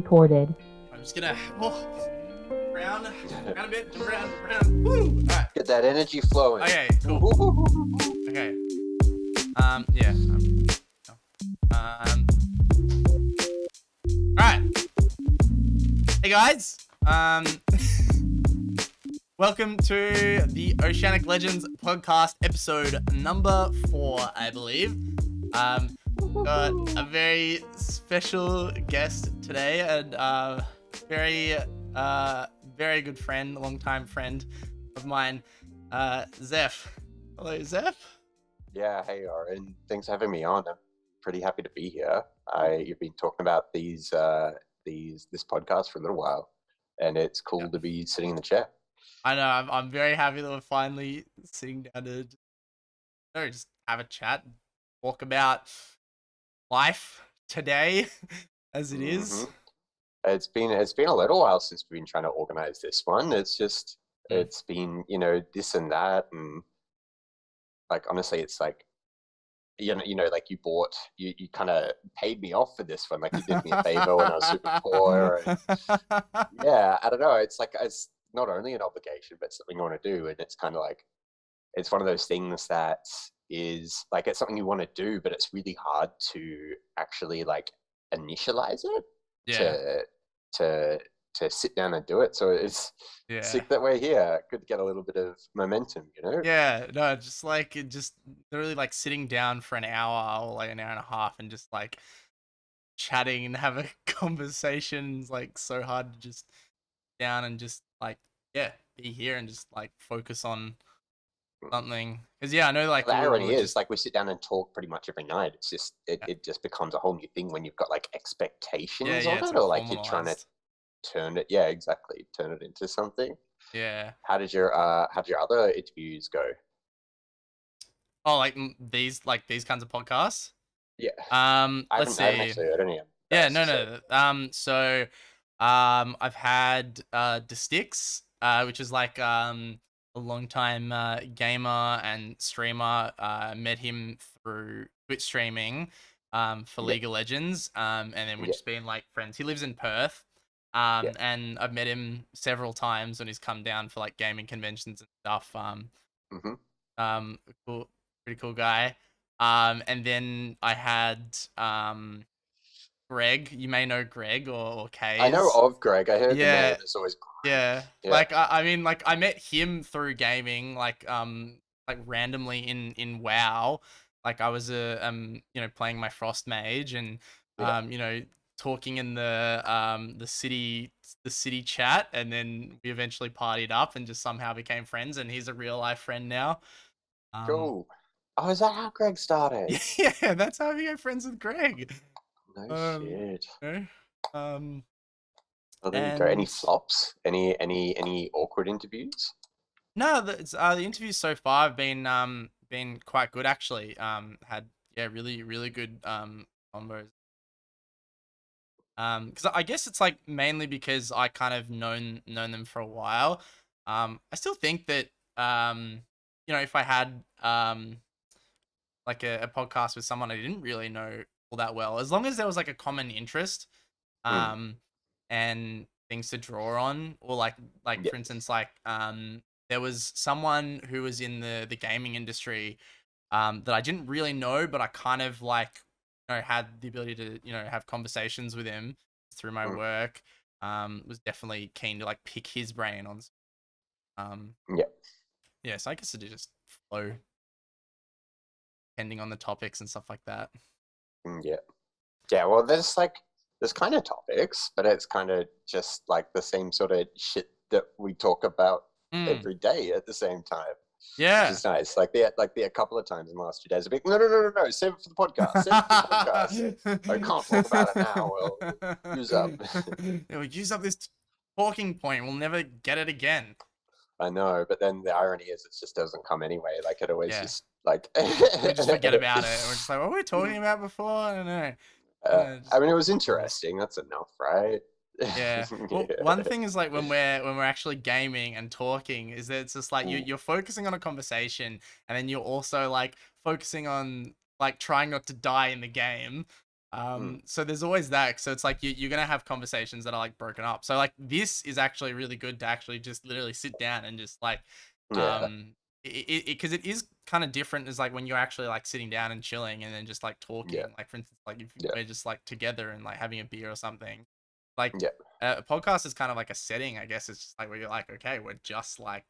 recorded. I'm just gonna round a bit, round. Woo! All right. Get that energy flowing. Okay, cool. Okay. Yeah. All right. Hey guys. Welcome to the Oceanic Legends podcast, episode number 4, I believe. Got a very special guest today, and very good friend, longtime friend of mine, Zeph. Hello, Zeph. Yeah, hey Oren. Thanks for having me on. I'm pretty happy to be here. You've been talking about this podcast for a little while, and it's cool to be sitting in the chair. I know. I'm very happy that we're finally sitting down to just have a chat, talk about life today, as it is. It's been a little while since we've been trying to organize this one. It's been this and that, and like honestly, it's like you kind of paid me off for this one. Like you did me a favor when I was super poor. And, yeah, I don't know. It's like it's not only an obligation, but something you want to do, and it's kind of like it's one of those things that is like it's something you want to do, but it's really hard to actually like initialize it. Yeah. To sit down and do it. So it's sick that we're here. Good to get a little bit of momentum, Yeah, no, just literally like sitting down for an hour or like an hour and a half and just like chatting and have a conversation is like so hard to just down and just like be here and just like focus on something. Because I know like the irony is like we sit down and talk pretty much every night. It's just it just becomes a whole new thing when you've got like expectations on it, or like you're trying to turn it into something. How did your other interviews go? Oh, like these kinds of podcasts? Let's see. I haven't actually heard any of them. Yeah, no. So I've had Distix, which is like a long-time gamer and streamer. Met him through Twitch streaming for League of Legends, and then we've just been like friends. He lives in Perth, and I've met him several times when he's come down for like gaming conventions and stuff. Pretty cool guy. And then I had Greg. You may know Greg or Kay. I know of Greg. I heard the name. It's always great. Yeah. Like I mean, like I met him through gaming, like randomly in WoW. Like I was playing my Frost Mage and talking in the city chat, and then we eventually partied up and just somehow became friends, and he's a real life friend now. Cool. Oh, is that how Greg started? Yeah, that's how I became friends with Greg. No shit. Well, there you go. Any flops? Any awkward interviews? No, the interviews so far have been quite good actually. Had really good combos. Because I guess it's like mainly because I kind of known them for a while. I still think that if I had like a podcast with someone I didn't really know all that well, as long as there was like a common interest, and things to draw on, or like for instance, like there was someone who was in the gaming industry that I didn't really know, but I kind of like had the ability to have conversations with him through my work. Was definitely keen to like pick his brain on so I guess it just flow depending on the topics and stuff like that. Well, there's kind of topics, but it's kind of just like the same sort of shit that we talk about every day at the same time. Yeah, which is nice. Like a couple of times in the last 2 days, I've been no, save it for the podcast. I can't talk about it now. We'll use up. We'll use up this talking point. We'll never get it again. I know, but then the irony is it just doesn't come anyway. Like it always just like we just forget about it. We're just like, what were we talking about before? I don't know. I mean, it was interesting. That's enough, right? Yeah. Well, one thing is like when we're actually gaming and talking is that it's just like you're focusing on a conversation, and then you're also like focusing on like trying not to die in the game. Mm. So there's always that. So it's like you're gonna have conversations that are like broken up. So like this is actually really good to actually just literally sit down and just like, Yeah. because it is kind of different is like when you're actually like sitting down and chilling and then just like Yeah. talking. Like for instance, like if Yeah. we're just like together and like having a beer or something. Like Yeah. a podcast is kind of like a setting, I guess. It's just like where you're like, okay, we're just like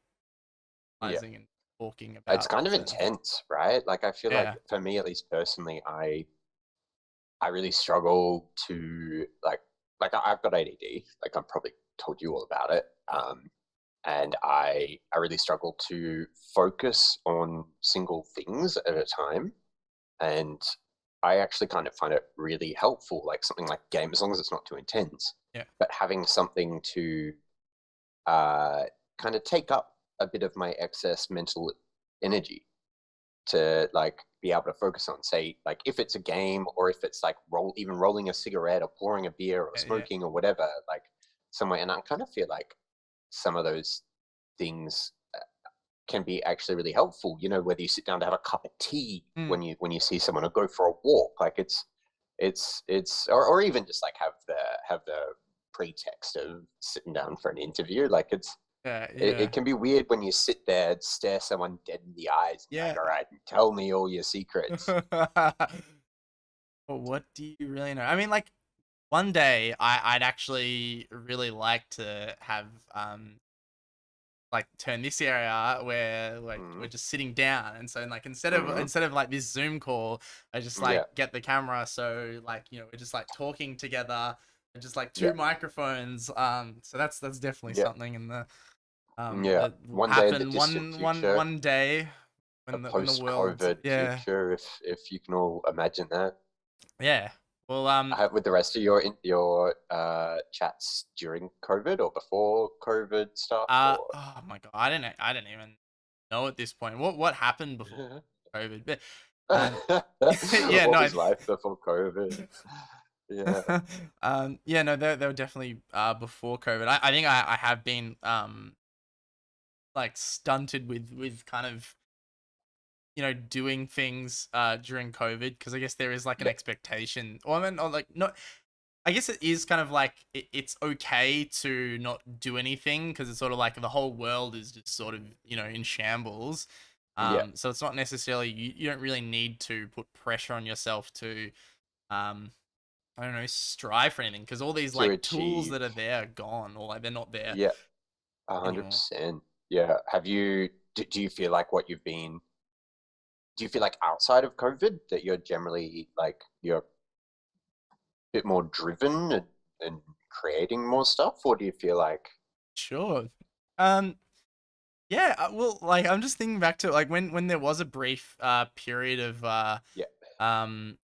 Yeah. realizing and talking It's about kind of certain things. intense, right? Like I feel like Yeah, for me, at least personally, I really struggle to I've got ADD. Like I've probably told you all about it. yeah, And I really struggle to focus on single things at a time. And I actually kind of find it really helpful, like something like game, as long as it's not too intense, yeah, but having something to uh, kind of take up a bit of my excess mental energy to like be able to focus on, say, like if it's a game or if it's like even rolling a cigarette or pouring a beer or yeah, yeah. smoking or whatever, like somewhere. And I kind of feel like some of those things can be actually really helpful. You know, whether you sit down to have a cup of tea Mm, when you see someone or go for a walk, like or even just like have the pretext of sitting down for an interview. Like yeah, it yeah, can be weird when you sit there and stare someone dead in the eyes and you're like, yeah. all right, tell me all your secrets. But what do you really know? I mean, like one day I'd actually really like to have like turn this area where like Mm-hmm. we're just sitting down, and so like Mm-hmm. instead of like this Zoom call, I just Yeah, like get the camera, so like we're just like talking together and just like yeah, two microphones. So that's definitely yeah, something in the yeah. that will One day in the happen distant future, one day a when the world, post-COVID yeah, future, if you can all imagine that. yeah. Well, With the rest of your chats during COVID or before COVID stuff or oh my god, I didn't even know at this point what happened before COVID, but um, yeah, what no, was life before COVID? Yeah, yeah, no, they were definitely before COVID. I think I have been like stunted with kind of doing things during COVID, because I guess there is like an yeah, expectation, or I mean, or like not. I guess it is kind of like it's okay to not do anything, because it's sort of like the whole world is just sort of in shambles. yeah. So it's not necessarily you don't really need to put pressure on yourself to um I don't know, strive for anything, because all these To like tools achieve. that are there are gone, or like they're not there Yeah, a hundred anymore. percent. Yeah. Do you feel like do you feel like outside of COVID that you're generally like you're a bit more driven and creating more stuff, or do you feel like Sure. Um. Yeah. Well, like I'm just thinking back to like when there was a brief period of yeah, um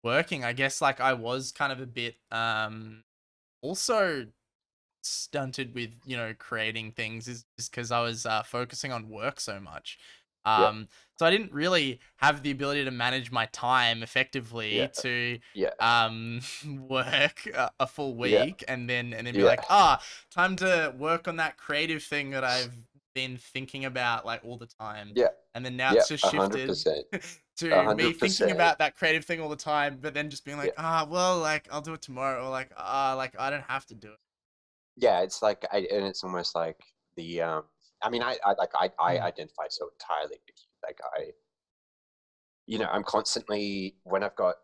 working. I guess like I was kind of a bit also stunted with creating things, is just because I was focusing on work so much. yeah, So I didn't really have the ability to manage my time effectively yeah, to yeah, work a full yeah, week and then be yeah, like, time to work on that creative thing that I've been thinking about like all the time. yeah, And then now yeah, it's just a hundred shifted percent, a to me hundred thinking percent. about that creative thing all the time, but then just being Yeah. like, well, like I'll do it tomorrow, or like I don't have to do it. Yeah, it's like and it's almost like the I mean I Mm. identify so entirely with you. Like I'm constantly when I've got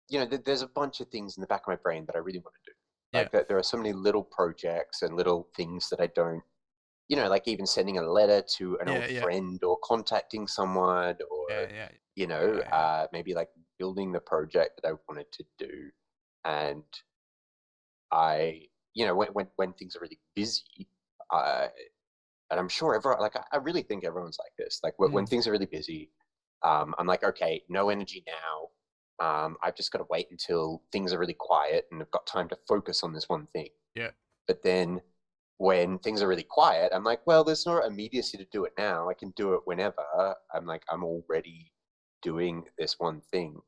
there's a bunch of things in the back of my brain that I really want to do. Yeah, Like that there are so many little projects and little things that I don't, like even sending a letter to an yeah, old yeah, friend or contacting someone or yeah, yeah, yeah, yeah. maybe like building the project that I wanted to do. And I, when things are really busy, uh, and I'm sure everyone, like, I really think everyone's like this. Like, when Mm, things are really busy, I'm like, okay, no energy now. I've just got to wait until things are really quiet and I've got time to focus on this one thing. yeah, But then when things are really quiet, I'm like, well, there's no immediacy to do it now. I can do it whenever. I'm like, I'm already doing this one thing.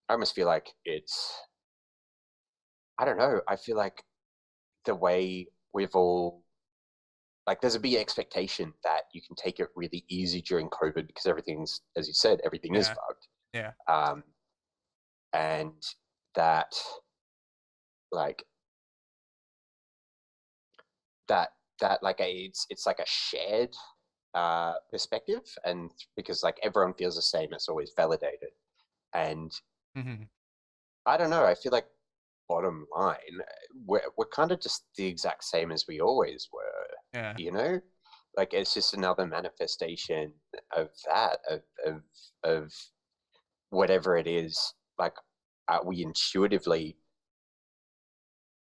I almost feel like I don't know. I feel like the way we've all like there's a big expectation that you can take it really easy during COVID because everything's, as you said, everything is yeah, fucked. yeah, Um, and that like that like it's like a shared perspective, and because like everyone feels the same, it's always validated. And Mhm. I don't know, I feel like bottom line, we're kind of just the exact same as we always were, Yeah. you know? Like it's just another manifestation of that, of whatever it is. Like we intuitively,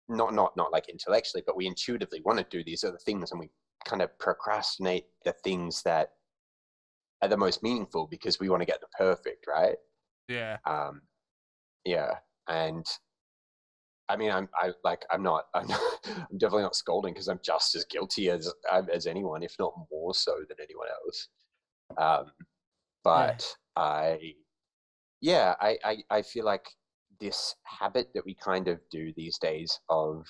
not like intellectually, but we intuitively want to do these other things, and we kind of procrastinate the things that are the most meaningful because we want to get the perfect, right? Yeah. Um, yeah, and I mean, I'm I'm definitely not scolding because I'm just as guilty as anyone, if not more so than anyone else. Um, Yeah. but I feel like this habit that we kind of do these days of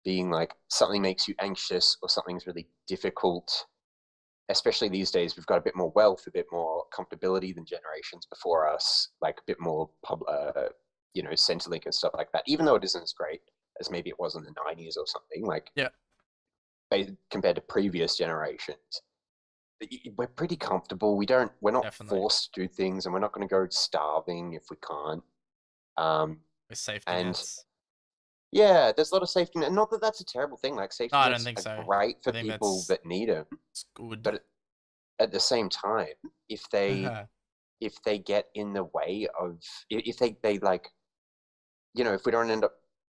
being like something makes you anxious or something's really difficult, especially these days, we've got a bit more wealth, a bit more comfortability than generations before us, like a bit more Centrelink and stuff like that. Even though it isn't as great as maybe it was in the '90s or something, like Yeah. compared to previous generations, we're pretty comfortable. We're not Definitely. forced to do things, and we're not going to go starving if we can't. Um, With safety and nets. yeah, there's a lot of safety net. Not that that's a terrible thing. Like No, safety I don't nets think are so. great I for think people that's that need them, it's good. but at the same time, if they if they get in the way of if they like if we don't end up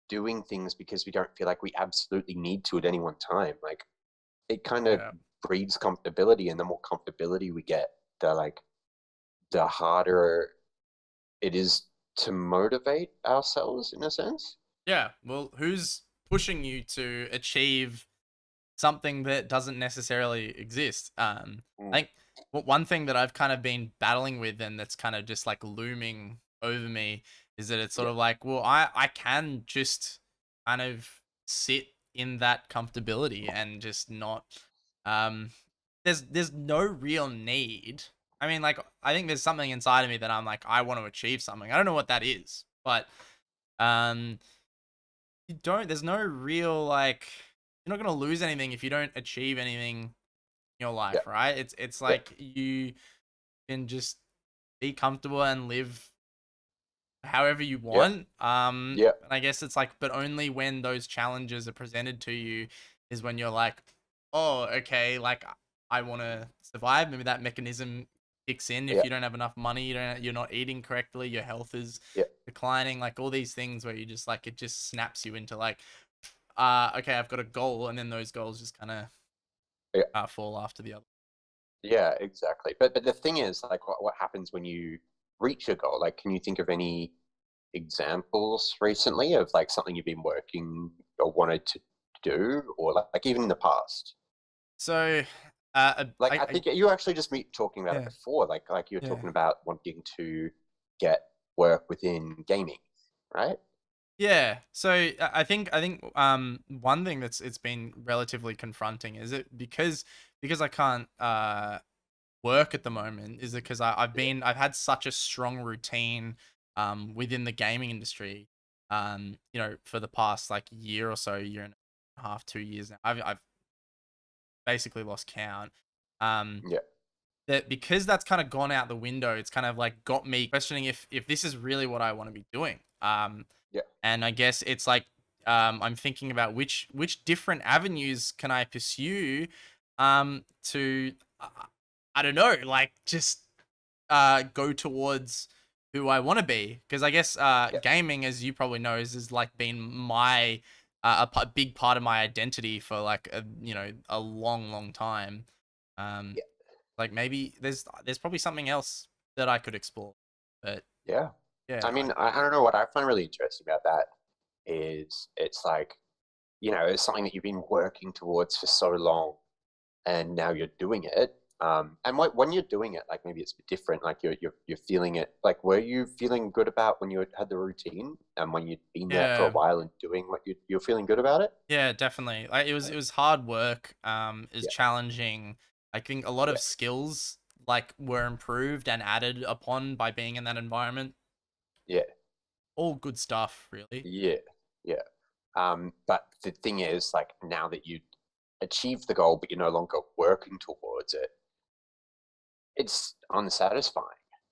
doing things because we don't feel like we absolutely need to at any one time, like it kind of Yeah. breeds comfortability, and the more comfortability we get, the harder it is to motivate ourselves in a sense. Yeah. Well, who's pushing you to achieve something that doesn't necessarily exist? I Mm, think one thing that I've kind of been battling with and that's kind of just like looming over me is that it's sort yeah, of like, well, I can just kind of sit in that comfortability and just not um there's no real need. I mean, like I think there's something inside of me that I'm like I want to achieve something. I don't know what that is, but um you don't there's no real like you're not going to lose anything if you don't achieve anything in your yeah, life, right? It's yeah, like you can just be comfortable and live however you yeah, want. yeah, And I guess it's like, but only when those challenges are presented to you is when you're like, oh, okay, like I want to survive. Maybe that mechanism kicks in. If yeah, you don't have enough money, you're not eating correctly, your health is yeah, declining, like all these things where you just like it just snaps you into like, okay, I've got a goal, and then those goals just kind of yeah. fall after the other. Yeah, exactly. But the thing is, like, what happens when you reach a goal? Like, can you think of any examples recently of like something you've been working or wanted to do, or like even in the past? So, Like, I think you actually just me talking about it yeah, before. Like you were yeah. talking about wanting to get work within gaming, right? Yeah. So I think one thing that's it's been relatively confronting is it because I can't work at the moment is it because Yeah, I've had such a strong routine within the gaming industry for the past like year or so, year and a half, 2 years now. I've basically lost count. Um yeah, that because that's kind of gone out the window, it's kind of like got me questioning if this is really what I want to be doing. yeah, And I guess it's like I'm thinking about which different avenues can I pursue to I don't know, like just go towards who I want to be, because I guess yeah, gaming, as you probably know, is like been my big part of my identity for like a long time. Um, yeah, like maybe there's probably something else that I could explore, but yeah. yeah, I mean, I don't know what I find really interesting about that is it's like it's something that you've been working towards for so long, and now you're doing it. And when you're doing it, like maybe it's a bit different. Like you're feeling it. Like, were you feeling good about when you had the routine, and when you'd been there for a yeah. while and doing what you're feeling good about it? Yeah, definitely. Like it was hard work. It was Yeah, challenging. I think a lot yeah, of skills like were improved and added upon by being in that environment. yeah, all good stuff, really. Yeah, yeah. But the thing is, like, now that you achieve the goal, but you're no longer working towards it, it's unsatisfying,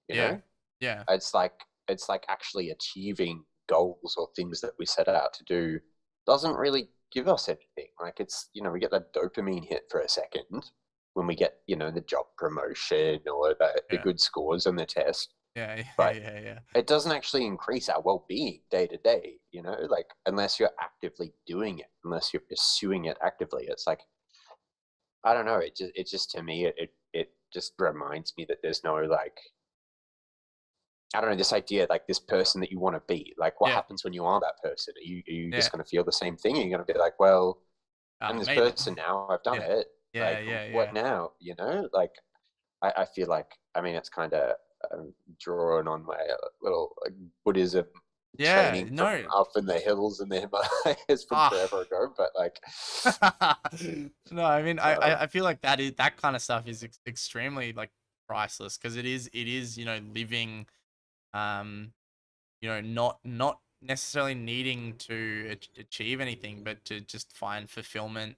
you Yeah, know? yeah, It's like actually achieving goals or things that we set out to do doesn't really give us anything. Like, it's, we get that dopamine hit for a second when we get, the job promotion or the yeah, good scores on the test, yeah, yeah, but yeah, yeah, it doesn't actually increase our well-being day to day, like, unless you're actively doing it, unless you're pursuing it actively. It's like, I don't know, it just to me, it just reminds me that there's no, like, I don't know, this idea, like, this person that you want to be. Like, what yeah, happens when you are that person? Are you yeah. just going to feel the same thing? Are you going to be like, well, I'm I this made it. person now. I've done Yeah, it. yeah, Like, yeah, what yeah, now? Like, I feel like, I mean, it's kind of drawing on my little, like, Buddhism yeah. training from No, up in the hills in the Himalayas from forever ah. ago. But like, No, I mean, um, I feel like that kind of stuff is extremely like priceless because it is living um not necessarily needing to achieve anything, but to just find fulfillment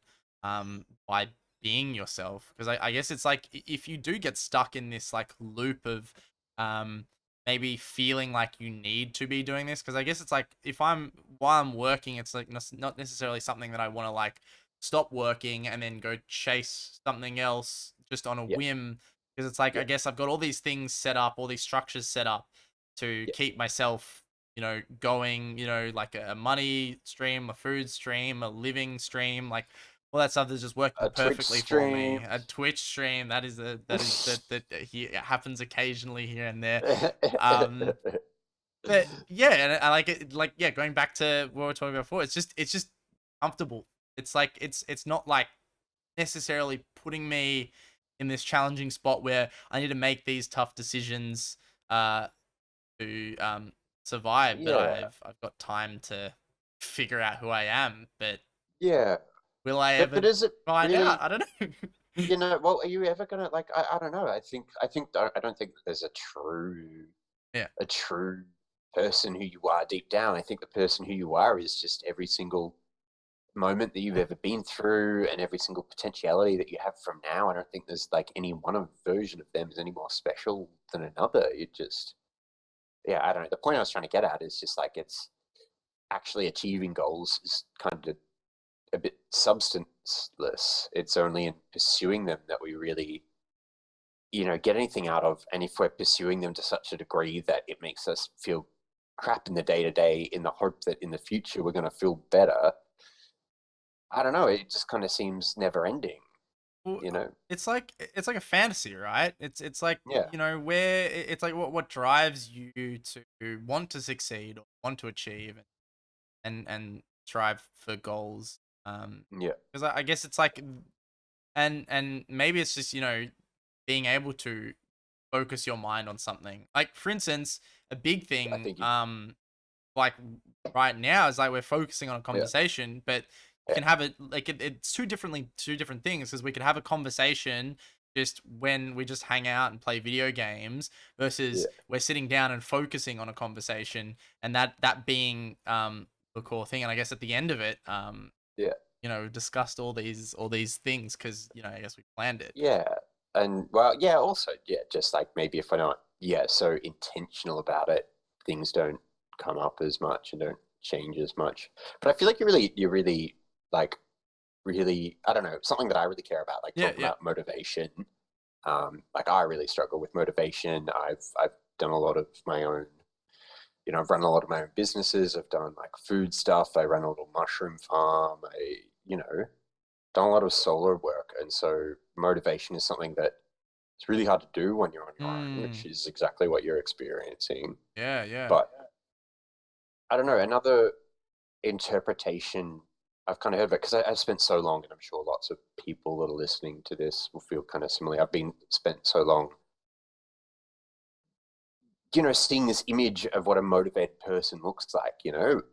by being yourself. Because I guess it's like if you do get stuck in this like loop of um, maybe feeling like you need to be doing this, because I guess it's like if I'm while I'm working, it's like not necessarily something that I want to like stop working and then go chase something else just on a yeah, whim. Because it's like I yeah, guess I've got all these things set up, all these structures set up to yeah. keep myself going, like a money stream, a food stream, a living stream, like all that stuff is just working A Twitch perfectly for stream. me. A Twitch stream that is it happens occasionally here and there. Um, but yeah, and I like it. Like yeah, going back to what we were talking about before, it's just comfortable. It's like it's not like necessarily putting me in this challenging spot where I need to make these tough decisions. To survive, but Yeah, I've got time to figure out who I am. But yeah. will I But ever is it find out? really? I don't know. Well, are you ever gonna, like? I don't know. I don't think that there's Yeah, a true person who you are deep down. I think the person who you are is just every single moment that you've ever been through and every single potentiality that you have from now. I don't think there's like any one of version of them is any more special than another. You just, yeah, I don't know. The point I was trying to get at is just like, it's actually achieving goals is kind of a bit substanceless. It's only in pursuing them that we really, get anything out of. And if we're pursuing them to such a degree that it makes us feel crap in the day to day, in the hope that in the future we're going to feel better, I don't know. It just kind of seems never ending, well, you know? it's like a fantasy, right? It's like Yeah, where it's like what drives you to want to succeed or want to achieve and strive for goals. yeah. Because I guess it's like and maybe it's just being able to focus your mind on something. Like for instance, a big I thing, think you, like right now is like we're focusing on a yeah, conversation, but you yeah, can have it like it's two different things because we could have a conversation just when we just hang out and play video games versus yeah, we're sitting down and focusing on a conversation and that being the core thing. And I guess at the end of it, yeah. discussed all these things because I guess we planned it. Yeah. And well, yeah, also, yeah, just like maybe if we're not, yeah, so intentional about it, things don't come up as much and don't change as much. But I feel like you really, like, really, I don't know, something that I really care about, like Yeah, talking yeah, about motivation. Like, I really struggle with motivation. I've done a lot of my own, I've run a lot of my own businesses. I've done like food stuff. I run a little mushroom farm. Done a lot of solo work, and so motivation is something that it's really hard to do when you're on your own, which mm, is exactly what you're experiencing. yeah, yeah, But I don't know, another interpretation I've kind of heard of it because I've spent so long, and I'm sure lots of people that are listening to this will feel kind of similarly. I've been spent so long, seeing this image of what a motivated person looks like,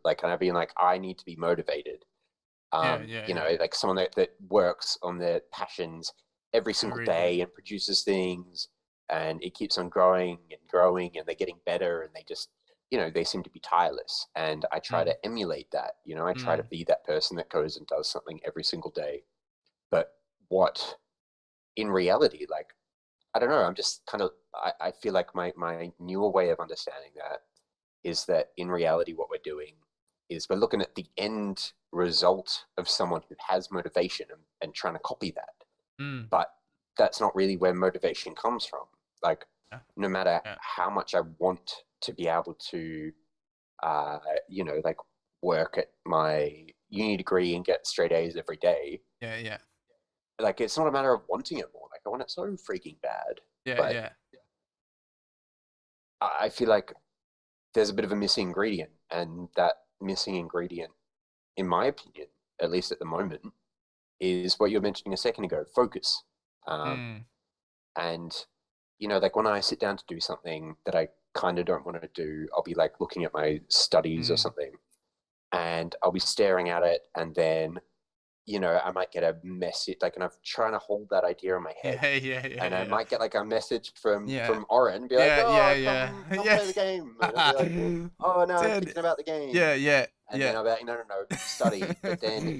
like, and I've been like, I need to be motivated. yeah, yeah, yeah. Like someone that works on their passions every single Agreed, yeah. day and produces things, and it keeps on growing and growing, and they're getting better, and they just they seem to be tireless, and I try Mm, to emulate that. I try to mm, be that person that goes and does something every single day. But what in reality, like, I don't know, I'm just kind of, I feel like my newer way of understanding that is that in reality, what we're doing is we're looking at the end result of someone who has motivation, and trying to copy that. mm. But that's not really where motivation comes from. Like, Yeah, no matter yeah, how much I want to be able to, uh, like, work at my uni degree and get straight A's every day, yeah, yeah, like, it's not a matter of wanting it more. Like, I want it so freaking bad. yeah, But yeah. I feel like there's a bit of a missing ingredient, and that missing ingredient, in my opinion, at least at the moment, is what you were mentioning a second ago: focus. Um, Mm, and like, when I sit down to do something that I kind of don't want to do, I'll be like looking at my studies or mm. something, and I'll be staring at it, and then I might get a message, like, and I'm trying to hold that idea in my head, Yeah, yeah, yeah, and I yeah, might get like a message from yeah, Oren, be like, yeah, yeah, "Oh, yeah, come yeah. play the game," and I'll be like, "Oh no, I'm Dude, thinking about the game," yeah, yeah, and then yeah. I'll be like, "No, no, no, study." But then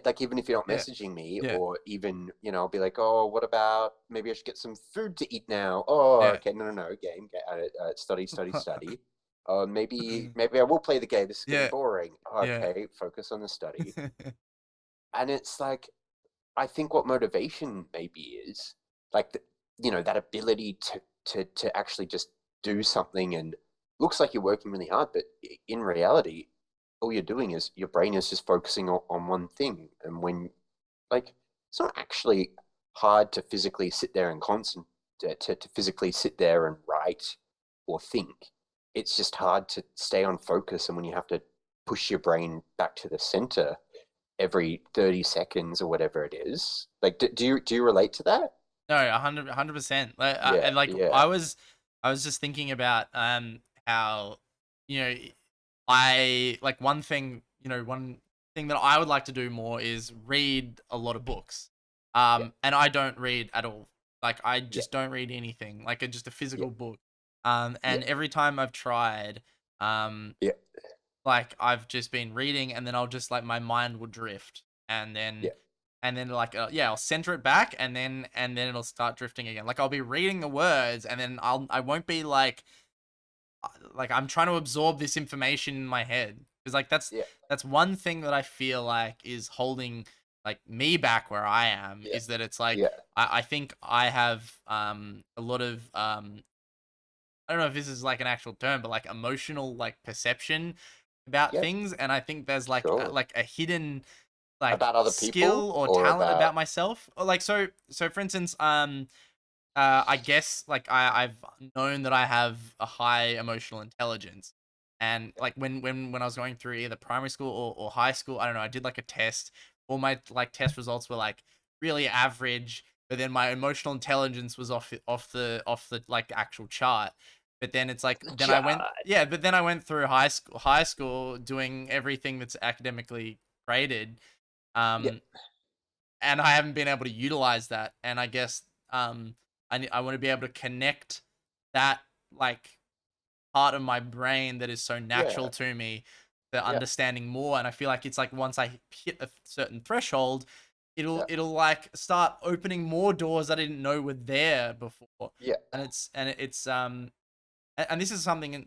like, even if you're not Yeah, messaging me, yeah, or even I'll be like, "Oh, what about maybe I should get some food to eat now?" "Oh, yeah. okay, no, no, no, game, study, study, study." Maybe I will play the game. This is getting Yeah, boring. "Oh, yeah. okay, focus on the study." And it's like, I think what motivation maybe is, like, that ability to actually just do something, and looks like you're working really hard, but in reality, all you're doing is your brain is just focusing on one thing. And when, like, it's not actually hard to physically sit there and concentrate, to physically sit there and write or think. It's just hard to stay on focus, and when you have to push your brain back to the center every 30 seconds or whatever it is. Like, do you relate to that? No, 100%. Like, Yeah, and like yeah, I was just thinking about how you know I like one thing that I would like to do more is read a lot of books. yeah, And I don't read at all. Like I yeah, just don't read anything. Like just a yeah, physical book. yeah, And every time I've tried, um, yeah, like I've just been reading, and then I'll just like my mind will drift, yeah, and then like yeah, I'll center it back, and then it'll start drifting again. Like I'll be reading the words, and then I won't be like I'm trying to absorb this information in my head, because like yeah, that's one thing that I feel like is holding like me back where I am, yeah, is that it's like yeah, I think I have a lot of I don't know if this is like an actual term, but like emotional like perception about yeah. things, and I think there's Sure. like a hidden like About other skill people, or or talent about, about myself. Or like so for instance, I guess like I've known that I have a high emotional intelligence. And like when I was going through either primary school or high school, I don't know, I did like a test. All my like test results were like really average, but then my emotional intelligence was off the like actual chart. But then it's like then I went, God. yeah, but then I went through high school doing everything that's academically graded. Yeah, Um and I haven't been able to utilize that. And I guess I want to be able to connect that like part of my brain that is so yeah, natural to me to yeah, understanding more. And I feel like it's like once I hit a certain threshold, yeah, it'll like start opening more doors I didn't know were there before. yeah, And this is something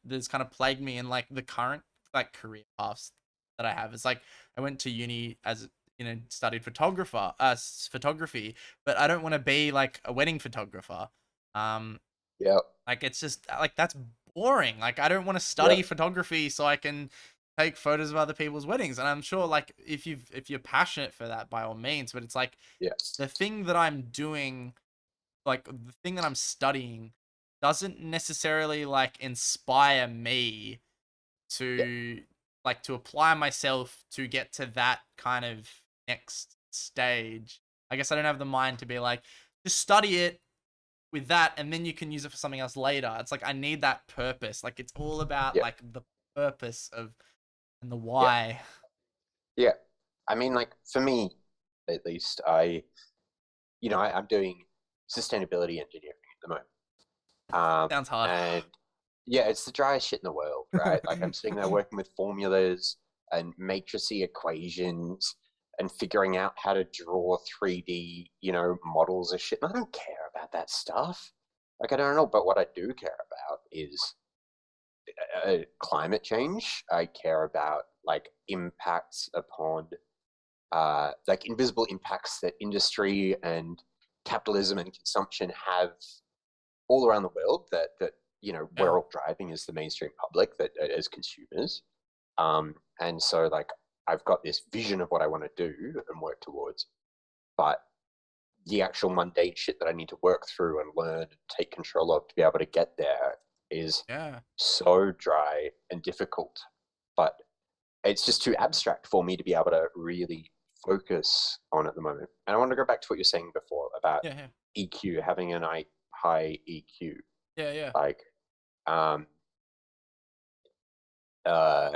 that's kind of plagued me in like the current like career paths that I have. It's like I went to uni as studied photography, but I don't want to be like a wedding photographer. Um, yeah, like it's just like that's boring. Like I don't want to yeah, study photography so I can take photos of other people's weddings. And I'm sure like if you're passionate for that, by all means, but it's like yeah, the thing that I'm doing, like the thing that I'm studying doesn't necessarily like inspire me yeah, to to apply myself to get to that kind of next stage. I guess I don't have the mind to be like, just study it with that and then you can use it for something else later. It's like I need that purpose. Like it's all about yeah, like the purpose of and the yeah, why. yeah. I mean, like, for me, at least, I'm doing sustainability engineering at the moment. Sounds hard. And yeah, it's the driest shit in the world, right? Like I'm sitting there working with formulas and matrixy equations and figuring out how to draw 3D, models of shit. And I don't care about that stuff. Like I don't know, but what I do care about is climate change. I care about like impacts upon like invisible impacts that industry and capitalism and consumption have all around the world that Yeah, we're all driving as the mainstream public that as consumers. And so like I've got this vision of what I want to do and work towards, but the actual mundane shit that I need to work through and learn and take control of to be able to get there is yeah, so dry and difficult. But it's just too abstract for me to be able to really focus on at the moment. And I want to go back to what you're saying before about yeah, yeah, EQ, having an high EQ. yeah, yeah, Like, um, uh,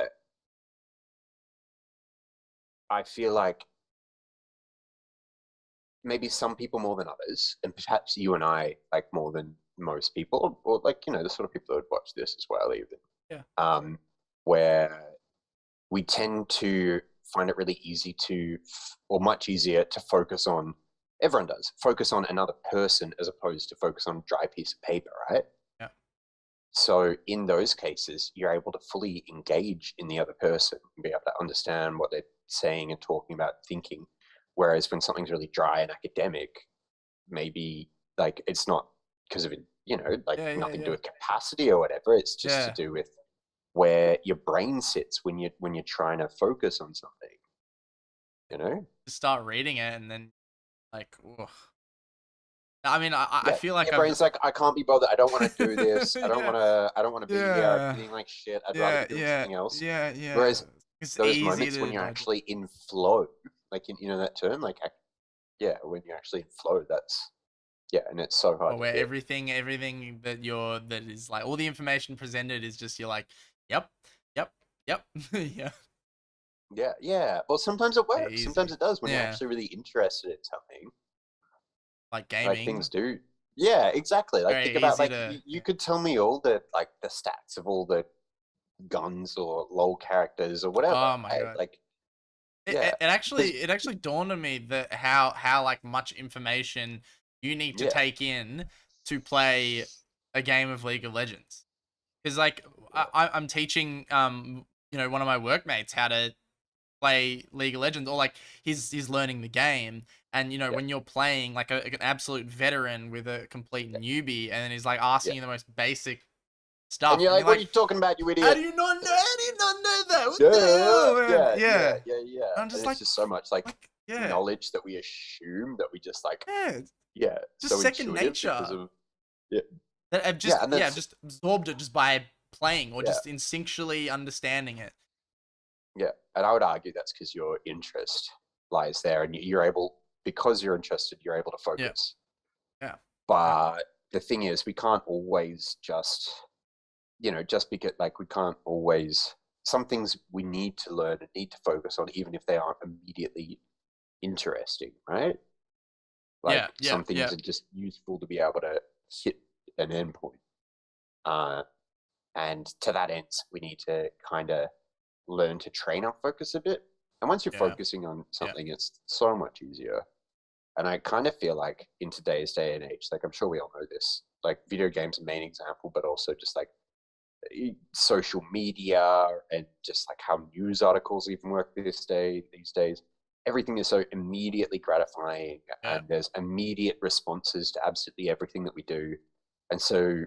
I feel like maybe some people more than others, and perhaps you and I like more than most people, or like the sort of people that would watch this as well, even. yeah, Um, where we tend to find it really easy to, or much easier to focus on. Everyone does focus on another person as opposed to focus on a dry piece of paper, right? yeah, So in those cases, you're able to fully engage in the other person and be able to understand what they're saying and talking about, thinking. Whereas when something's really dry and academic, maybe like it's not because of like yeah, yeah, nothing to do yeah, with capacity or whatever. It's just to yeah. do with where your brain sits when you're trying to focus on something. You know? Just start reading it and then like, ugh. I mean, I Yeah, feel like your I've brain's like, I can't be bothered. I don't want to do this. I don't yeah, want to. I don't want to be here. I'm yeah, feeling like shit. I'd rather yeah, be doing yeah, something else. yeah, yeah. Whereas It's those easy moments when to you're dodge. actually in flow, like that term, like yeah, when you're actually in flow, that's yeah, and it's so hard Or to where hit. everything that is like all the information presented is just you're like, yep, yep, yep, yeah, Yeah, yeah. Well, sometimes it works. Sometimes easy, it does when you're yeah, actually really interested in something. like Like things gaming, do. Yeah, exactly. Like think very about easy like to, you yeah. could tell me all the stats of all the guns or lol characters or whatever, Oh my right? god. Like It, yeah, it, it because actually it actually dawned on me that how like much information you need to yeah, take in to play a game of League of Legends. Because like yeah, I'm teaching one of my workmates how to play League of Legends, or like he's learning the game, and yeah, when you're playing like an absolute veteran with a complete yeah, newbie, and then he's like yeah. asking you the most basic And stuff, you're and like, you're what are like, you talking about, you how idiot? do you not know? How do you not know that? What the Yeah, hell, man? yeah, yeah, Yeah, yeah, yeah. I'm And just it's just so much like yeah, knowledge that we assume that we just like, yeah, it's yeah, just so second intuitive because nature. of yeah, That yeah, and I've that's just absorbed it just by playing or yeah, just instinctually understanding it. yeah. And I would argue that's because your interest lies there, and you're able because you're interested, you're able to Yeah, focus. yeah, yeah, But the thing is, we can't always just because like we can't always. Some things we need to learn and need to focus on, even if they aren't immediately interesting, right? yeah, Like yeah, some yeah, things are just useful to be able to hit an endpoint. Uh, and to that end, we need to kind of learn to train our focus a bit. And once you're yeah, focusing on yeah, something, it's so much easier. And I kind of feel like in today's day and age, like I'm sure we all know this, like video games, a main example, but also just like social media and just like how news articles even work these days. Everything is so immediately gratifying yeah, and there's immediate responses to absolutely everything that we do. And so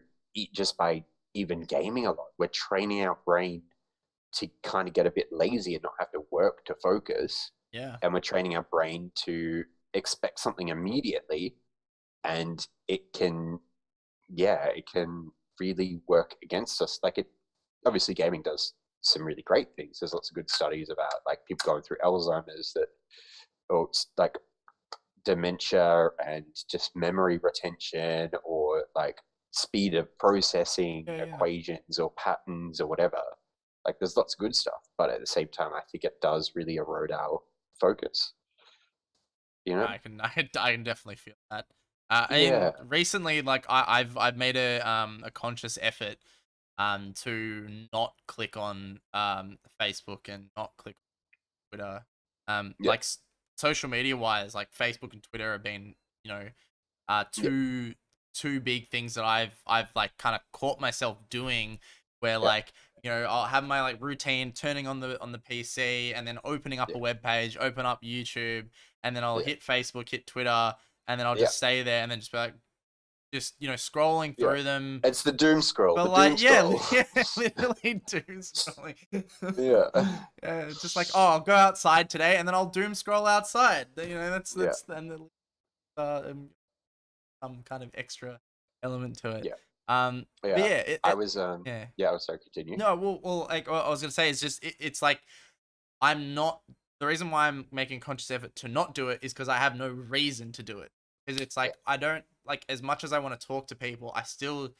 just by even gaming a lot, we're training our brain to kind of get a bit lazy and not have to work to focus. yeah. And we're training our brain to expect something immediately and it can really work against us. Like it, obviously, gaming does some really great things. There's lots of good studies about like people going through Alzheimer's or like dementia and just memory retention or like speed of processing Yeah, yeah. equations or patterns or whatever. Like there's lots of good stuff, but at the same time, I think it does really erode our focus. You know? I can definitely feel that. Yeah. And recently, like I've made a conscious effort to not click on Facebook and not click on Twitter. Yeah, Like social media wise, like Facebook and Twitter have been, you know, yeah, two big things that I've like kind of caught myself doing, where yeah, like, you know, I'll have my like routine turning on the PC and then opening up yeah, a web page, open up YouTube, and then I'll yeah, hit Facebook, hit Twitter, and then I'll yeah, just stay there and then just be like, just, you know, scrolling yeah. through them. It's the doom scroll, But the like, doom yeah, scroll. yeah, literally doom scrolling. Yeah, Yeah, just like, oh, I'll go outside today, and then I'll doom scroll outside. You know, yeah, that's and then some kind of extra element to it. yeah, But yeah. yeah, I was yeah. yeah, I was sorry, continue. No, like what I was gonna say is just it's like I'm not. The reason why I'm making a conscious effort to not do it is because I have no reason to do it. Because it's Yeah, like I don't like as much as I want to talk to people, I still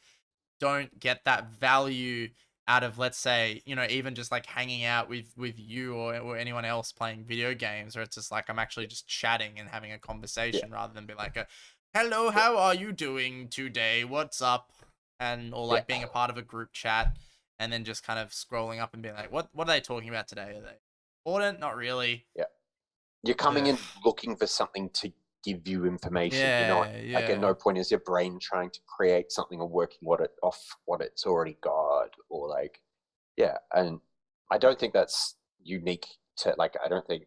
don't get that value out of, let's say, you know, even just like hanging out with you or anyone else playing video games, or it's just like I'm actually just chatting and having a yeah, conversation rather than be like a hello, yeah, how are you doing today, what's up, and or yeah, like being a part of a group chat and then just kind of scrolling up and being like, what are they talking about today, are they important, not really. yeah. You're coming Yeah, in looking for something to give you information. You're not yeah, like at no yeah, point is your brain trying to create something or working what it off what it's already got or like yeah. And I don't think that's unique to like I don't think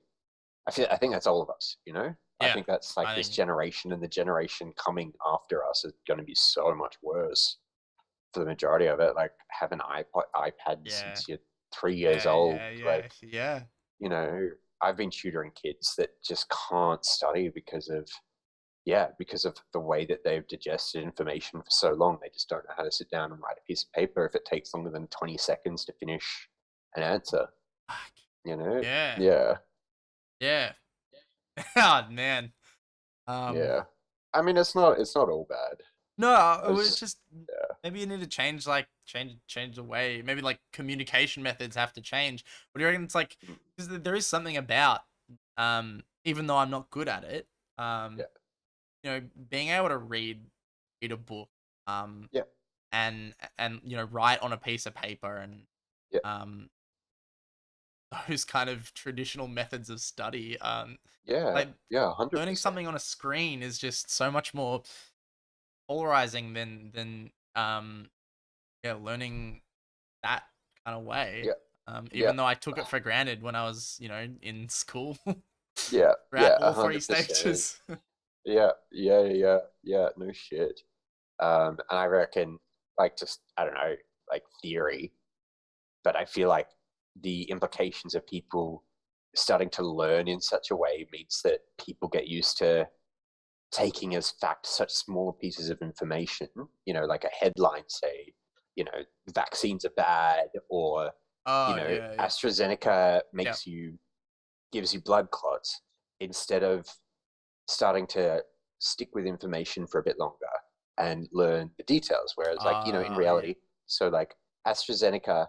I think that's all of us, you know? I yeah, think that's like I this think, generation and the generation coming after us is going to be so much worse for the majority of it. Like have an iPad yeah, since you're 3 years yeah, old. yeah, yeah, Like yeah. you know, I've been tutoring kids that just can't study because of yeah, because of the way that they've digested information for so long. They just don't know how to sit down and write a piece of paper if it takes longer than 20 seconds to finish an answer, Fuck. you know? Yeah, Yeah, yeah. Oh man. Um, yeah. I mean, it's not all bad. no, it was It's just yeah, maybe you need to change like change the way. Maybe like communication methods have to change. What do you reckon? It's like mm, because there is something about even though I'm not good at it, yeah, you know, being able to read a book, um, yeah, and you know, write on a piece of paper and yeah, um those kind of traditional methods of study, yeah, like yeah, learning 100%. something on a screen is just so much more polarizing than yeah, learning that kind of way. Yeah, yeah, Even though I took it for granted when I was, you know, in school yeah, throughout yeah, all three 100%. stages. Yeah, yeah, yeah, yeah. No shit. And I reckon, like, just I don't know, like theory, but I feel like the implications of people starting to learn in such a way means that people get used to taking as fact such small pieces of information, you know, like a headline, say, you know, vaccines are bad, or, you Oh know, yeah, yeah, AstraZeneca yeah. gives you blood clots, instead of starting to stick with information for a bit longer and learn the details. Whereas, like, you know, in Yeah. reality, so like AstraZeneca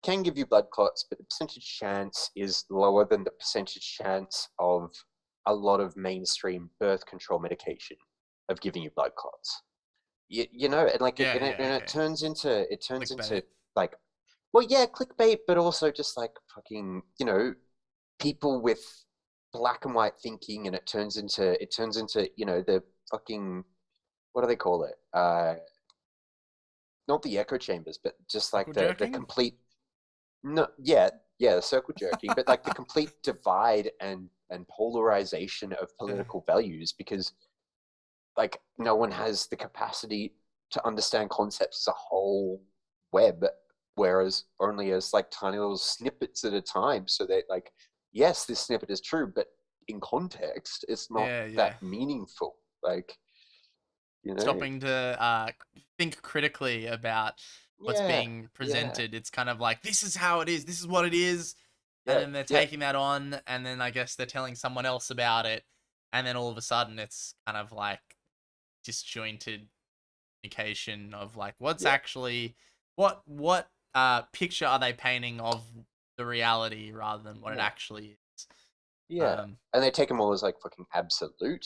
can give you blood clots, but the percentage chance is lower than the percentage chance of a lot of mainstream birth control medication of giving you blood clots. You know, and like Yeah, yeah, and it okay. turns into Clickbait. like, well, yeah, clickbait, but also just like fucking, you know, people with black and white thinking, and it turns into you know the fucking what do they call it? Not the echo chambers, but just like Circle the jerking? complete no, yeah, yeah, the circle jerking, but like the complete divide and polarization of Yeah. political values because like no one has the capacity to understand concepts as a whole web, whereas only as like tiny little snippets at a time. So that like, yes, this snippet is true, but in context, it's not Yeah, yeah. that meaningful. Like, you know, Stopping to think critically about what's yeah, being yeah, presented. It's kind of like, this is how it is, this is what it is, and yeah, then they're yeah, taking that on, and then I guess they're telling someone else about it, and then all of a sudden it's kind of like disjointed communication of like what's yeah, actually what picture are they painting of the reality rather than what it yeah, actually is. yeah. Um And they take them all as like fucking absolute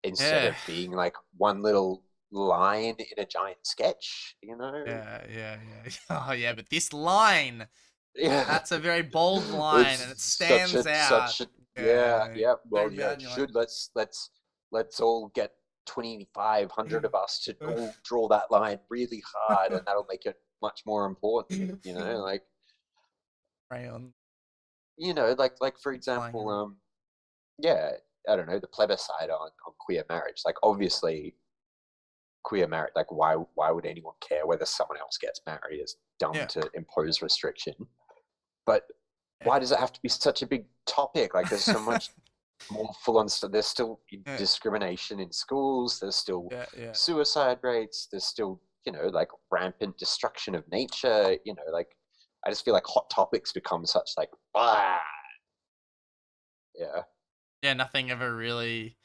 instead yeah. of being like one little line in a giant sketch, you know? Yeah, yeah, yeah. Oh, yeah, but this line, Yeah. that's a very bold line and it It's stands out. yeah, Yeah, yeah. Well, zoom yeah, out it and you're like, should. Let's all get 2,500 of us to all draw that line really hard, and that'll make it much more important, you know? Like, crayon like for flying example, around. yeah, I don't know, the plebiscite on queer marriage. Like, obviously, queer marriage. Like, why would anyone care whether someone else gets married? It's dumb Yeah, to impose restriction. But yeah. why does it have to be such a big topic? Like, there's so much more full on stuff. There's still Yeah, discrimination in schools. There's still yeah, yeah. suicide rates. There's still, like rampant destruction of nature. Like, I just feel like hot topics become such like, ah, yeah, Yeah, nothing ever really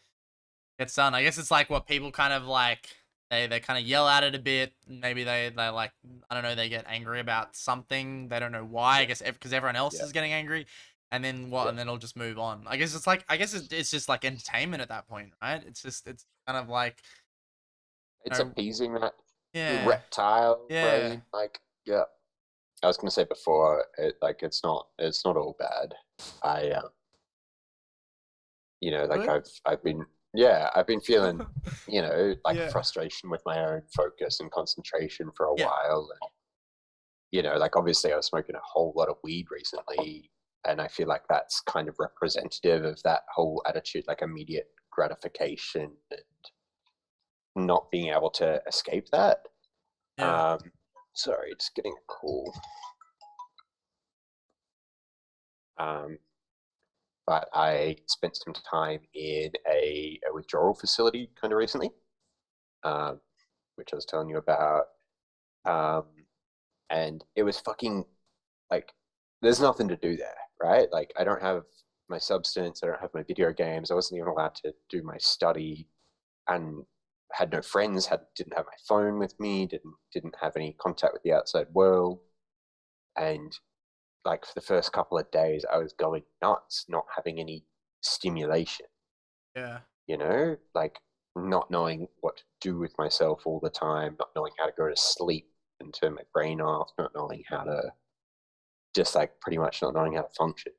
gets done. I guess it's like what people kind of like they kind of yell at it a bit. Maybe they like I don't know, they get angry about something. They don't know why. I yeah, guess because everyone else yeah, is getting angry. And then what? yeah. And then it'll just move on. I guess it's like it's just like entertainment at that point, right? It's kind of like It's you know, appeasing that yeah, reptile yeah. brain. Like, yeah. I was gonna say before, it's not all bad. I like Good. I've been feeling, like Yeah, frustration with my own focus and concentration for a yeah, while. And, like obviously I was smoking a whole lot of weed recently, and I feel like that's kind of representative of that whole attitude, like immediate gratification and not being able to escape that. yeah. Um, Sorry, just getting a call. Um, but I spent some time in a withdrawal facility kind of recently, um, which I was telling you about. Um, and it was fucking like, there's nothing to do there, right? Like, I don't have my substance, I don't have my video games, I wasn't even allowed to do my study, and had no friends, didn't have my phone with me, didn't have any contact with the outside world. And like for the first couple of days, I was going nuts, not having any stimulation. Yeah. Like not knowing what to do with myself all the time, not knowing how to go to sleep and turn my brain off, not knowing how to just like pretty much not knowing how to function.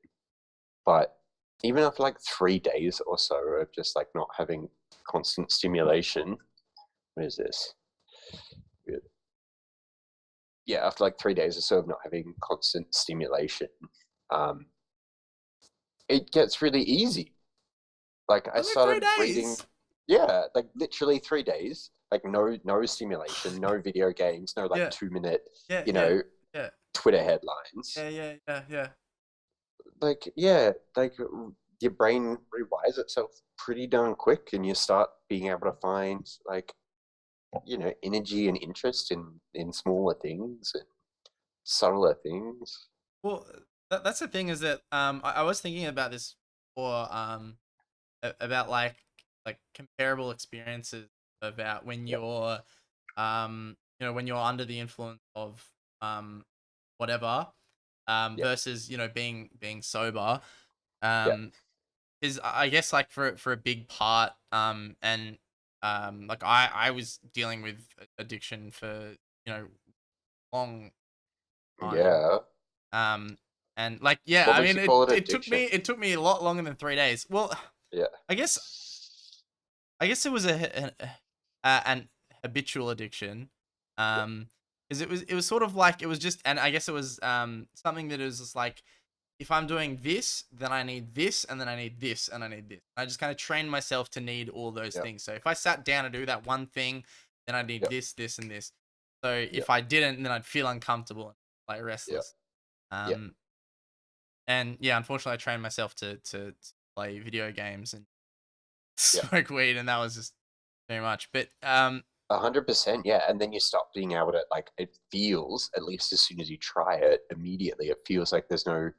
But even after like 3 days or so of just like not having constant stimulation, what is this? Yeah, after like 3 days or so of not having constant stimulation, um, it gets really easy. Like I Only three started reading, days. yeah, like literally 3 days, like no stimulation, no video games, no like Yeah, 2 minute, yeah, you yeah, know, yeah, Twitter headlines. yeah, yeah, yeah, yeah. Like, yeah, like your brain rewires itself pretty darn quick, and you start being able to find like, energy and interest in smaller things and subtler things. Well, that's the thing is that I was thinking about this for about like comparable experiences about when Yeah, you're when you're under the influence of um whatever yeah, versus being sober yeah, um is I guess like for a big part and like I was dealing with addiction for long time. yeah. Um, and like, yeah, What I makes mean, you it call it it took addiction? me it took me a lot longer than 3 days. Well, Yeah, I guess I guess it was an habitual addiction. yeah, Because it was sort of like it was just, and I guess it was something that is just like if I'm doing this, then I need this, and then I need this, and I need this. I just kind of trained myself to need all those yeah, things. So if I sat down to do that one thing, then I need yeah, this, this, and this. So yeah, if I didn't, then I'd feel uncomfortable and like yeah, restless. yeah, Um, and yeah, unfortunately, I trained myself to play video games and yeah. smoke weed, and that was just too much. But 100%, yeah. And then you stop being able to like. It feels, at least as soon as you try it, immediately it feels like there's no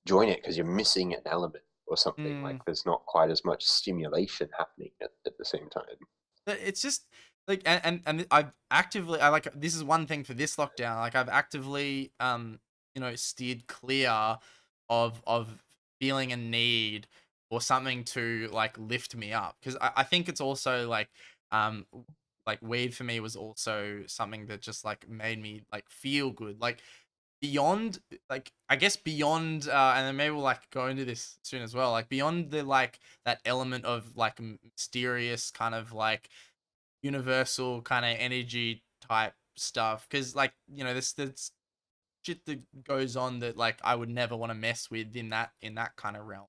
join it because you're missing an element or something. Like mm, there's not quite as much stimulation happening at the same time. it's just like, and I like this is one thing for this lockdown. Like I've actively steered clear of feeling a need or something to like lift me up because I think it's also like um like weed for me was also something that just like made me like feel good. Like beyond like I guess beyond and then maybe we'll like go into this soon as well. Like beyond the like that element of like mysterious kind of like universal kind of energy type stuff cuz like, you know, this shit that goes on that like I would never want to mess with in that kind of realm.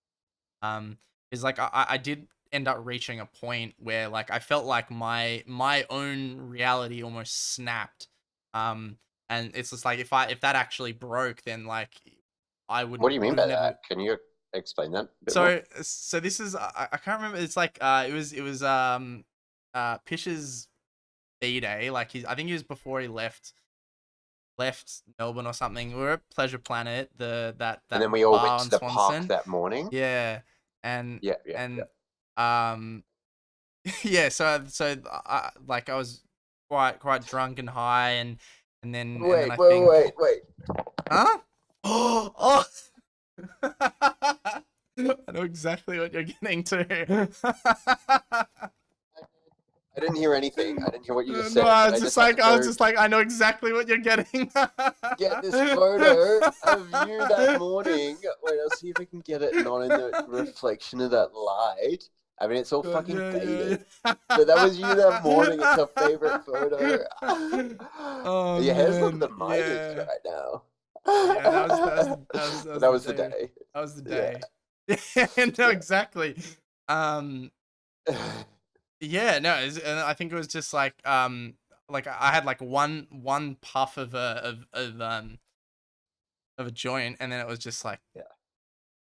Um, is like I did end up reaching a point where like I felt like my own reality almost snapped. Um, and it's just like if that actually broke, then like I What do you would mean have by never. that? Can you explain that a bit more? So this is I can't remember. It's like it was Pish's B day. Like I think he was before he left Melbourne or something. We were at Pleasure Planet, And that then we all went bar on to the park Swanson. that morning. Yeah, and Yeah, yeah, yeah. and um yeah. So like I was quite drunk and high, and then Wait, I wait, think wait, wait. huh? Oh, I know exactly what you're getting to. I didn't hear anything. I didn't hear what you just No, said, but I just have to I was go just like, I know exactly what you're getting. get this photo of you that morning. Wait, I'll see if I can get it not in the reflection of that light. I mean, it's all God, fucking yeah, faded. But that was you that morning. It's yeah. a favorite photo. Oh Your hair's looking man, the mightest yeah, right now. yeah. That But was that the was the day. day. That was the Yeah. day. Yeah, no, exactly. Um, Yeah. yeah, no, and I think it was just like I had like one puff of a joint, and then it was just like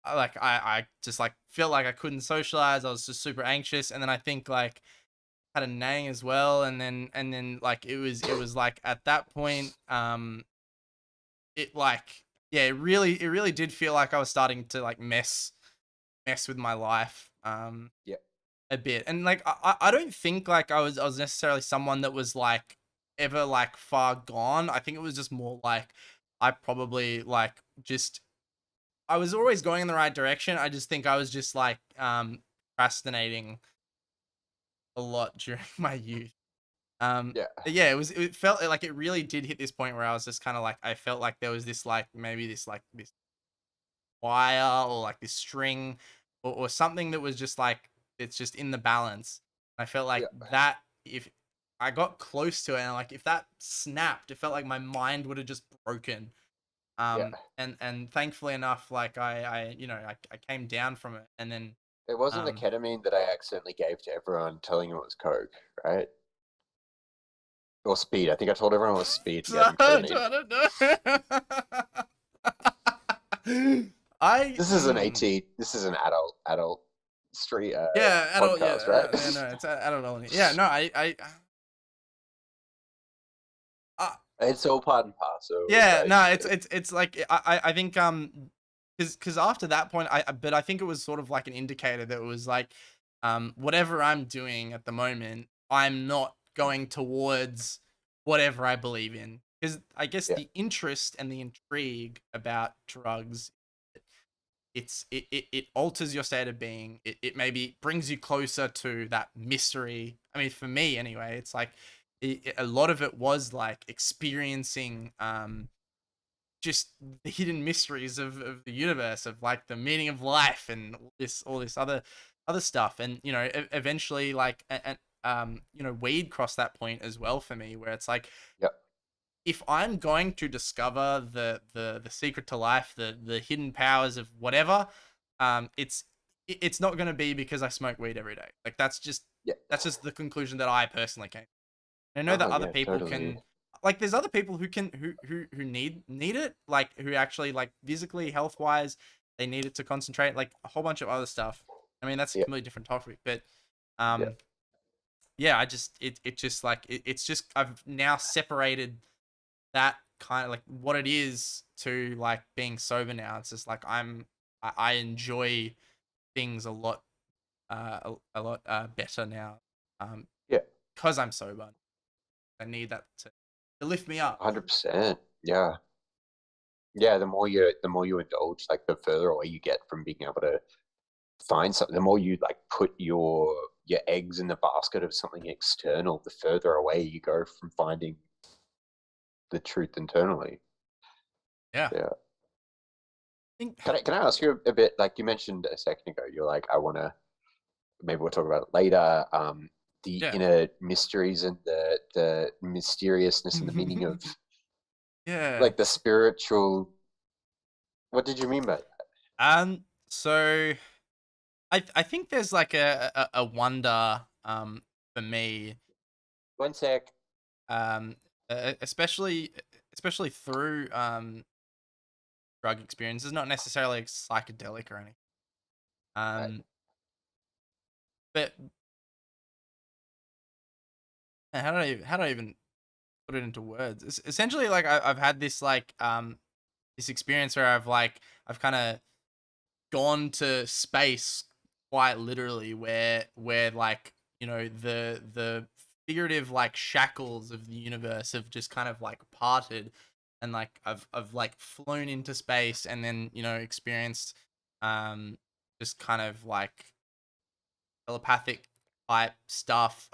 I just like felt like I couldn't socialize. I was just super anxious, and then I think like had a nang as well, and then like it was like at that point, it like yeah, it really did feel like I was starting to like mess with my life, Yeah. a bit, and like I don't think like I was necessarily someone that was like ever like far gone. I think it was just more like I probably like just I was always going in the right direction. I just think I was just like procrastinating a lot during my youth. Yeah. But yeah, it felt like it really did hit this point where I was just kind of like I felt like there was this like maybe this wire or like this string or something that was just like it's just in the balance. I felt like Yeah. that if I got close to it and like if that snapped, it felt like my mind would have just broken. Yeah. And thankfully enough, like I you know I came down from it and then It wasn't the um ketamine that I accidentally gave to everyone telling them it was coke, right? Or speed. I think I told everyone it was speed and so gave them I ketamine. don't know. I This is an 18. This is an adult street yeah, adult podcast, right? yeah, no, it's adult only. Yeah, no, I It's all part and parcel, yeah, like no, it's like I think because after that point but I think it was sort of like an indicator that it was like whatever I'm doing at the moment, I'm not going towards whatever I believe in. Because I guess yeah, the interest and the intrigue about drugs it alters your state of being. It maybe brings you closer to that mystery. I mean, for me anyway, it's like a lot of it was like experiencing just the hidden mysteries of the universe, of like the meaning of life and all this other stuff. And you know, eventually like you know, weed crossed that point as well for me where it's like yeah, if I'm going to discover the secret to life, the hidden powers of whatever, it's not going to be because I smoke weed every day. Like yeah. that's just the conclusion that I personally came. And I know Oh that other yeah, people totally. can like there's other people who can who need it, like who actually like physically health wise they need it to concentrate, like a whole bunch of other stuff. I mean that's a Yeah, completely different topic, but yeah, um yeah, I just it just like it's just I've now separated that kind of like what it is to like being sober now. It's just like I enjoy things a lot a lot better now. Um yeah. because I'm sober. I need that to lift me up. 100%. Yeah, yeah. The more you indulge, like the further away you get from being able to find something. The more you like put your your eggs in the basket of something external, the further away you go from finding the truth internally. Yeah. Yeah. Think Can I ask you a bit, like you mentioned a second ago, you're like, I wanna, maybe we'll talk about it later. The yeah. inner mysteries and the mysteriousness and the meaning of Yeah. like the spiritual. What did you mean by that? So I think there's like a wonder for me One sec. um especially through drug experiences, not necessarily like psychedelic or anything. Right. Um but how do I even put it into words? It's essentially like I've had this like this experience where I've kind of gone to space quite literally, where like the figurative like shackles of the universe have just kind of like parted, and like I've like flown into space and then experienced um just kind of like telepathic type stuff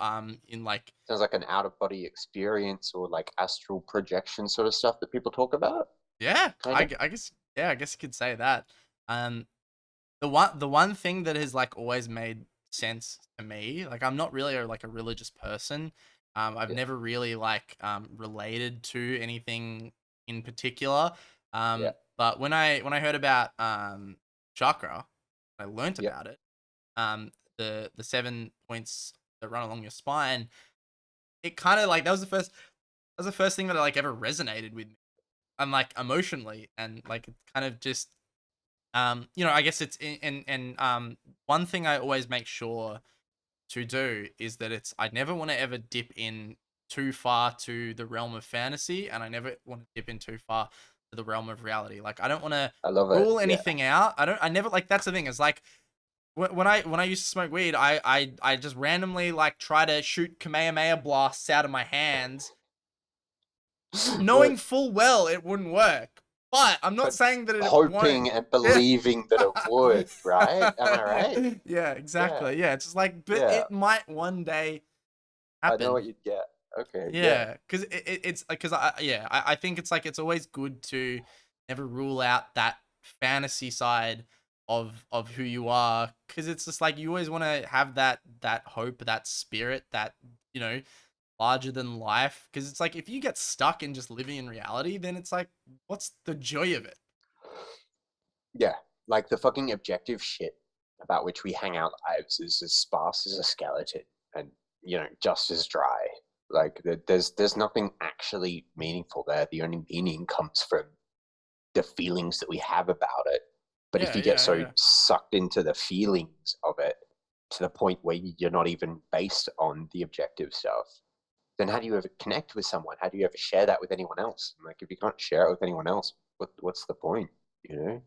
in like Sounds like an out of body experience or like astral projection sort of stuff that people talk about, yeah, kind of. I guess, yeah, I guess you could say that. um the one thing that has like always made sense to me, like I'm not really like a religious person. I've Yeah, never really like related to anything in particular. yeah, But when I heard about chakra, I learnt yeah. about it. The 7 points that run along your spine. It kind of like that was the first thing that like ever resonated with me, and like emotionally, and like it kind of just I guess it's and one thing I always make sure to do is that it's I never want to ever dip in too far to the realm of fantasy, and I never want to dip in too far to the realm of reality. Like I don't want to I love it. rule Yeah. anything out. I never like that's the thing. Is like when I used to smoke weed, I just randomly like try to shoot Kamehameha blasts out of my hands, knowing But full well it wouldn't work. But I'm not but saying that it won't. hoping and believing that it would, right? Am I right? Yeah, Yeah. exactly. Yeah, it's just like, but Yeah. it might one day I know happen. what you'd get. Okay, yeah. Yeah, because it's because I think it's like it's always good to never rule out that fantasy side of who you are, because it's just like you always want to have that hope, that spirit, that you know larger than life. Because it's like if you get stuck in just living in reality, then it's like what's the joy of it? Yeah. Like the fucking objective shit about which we hang our lives is as sparse as a skeleton and, just as dry. Like there's nothing actually meaningful there. The only meaning comes from the feelings that we have about it. But if Yeah, you get yeah, so yeah. sucked into the feelings of it to the point where you're not even based on the objective stuff, then how do you ever connect with someone? How do you ever share that with anyone else? Like if you can't share it with anyone else, what's the point? You know?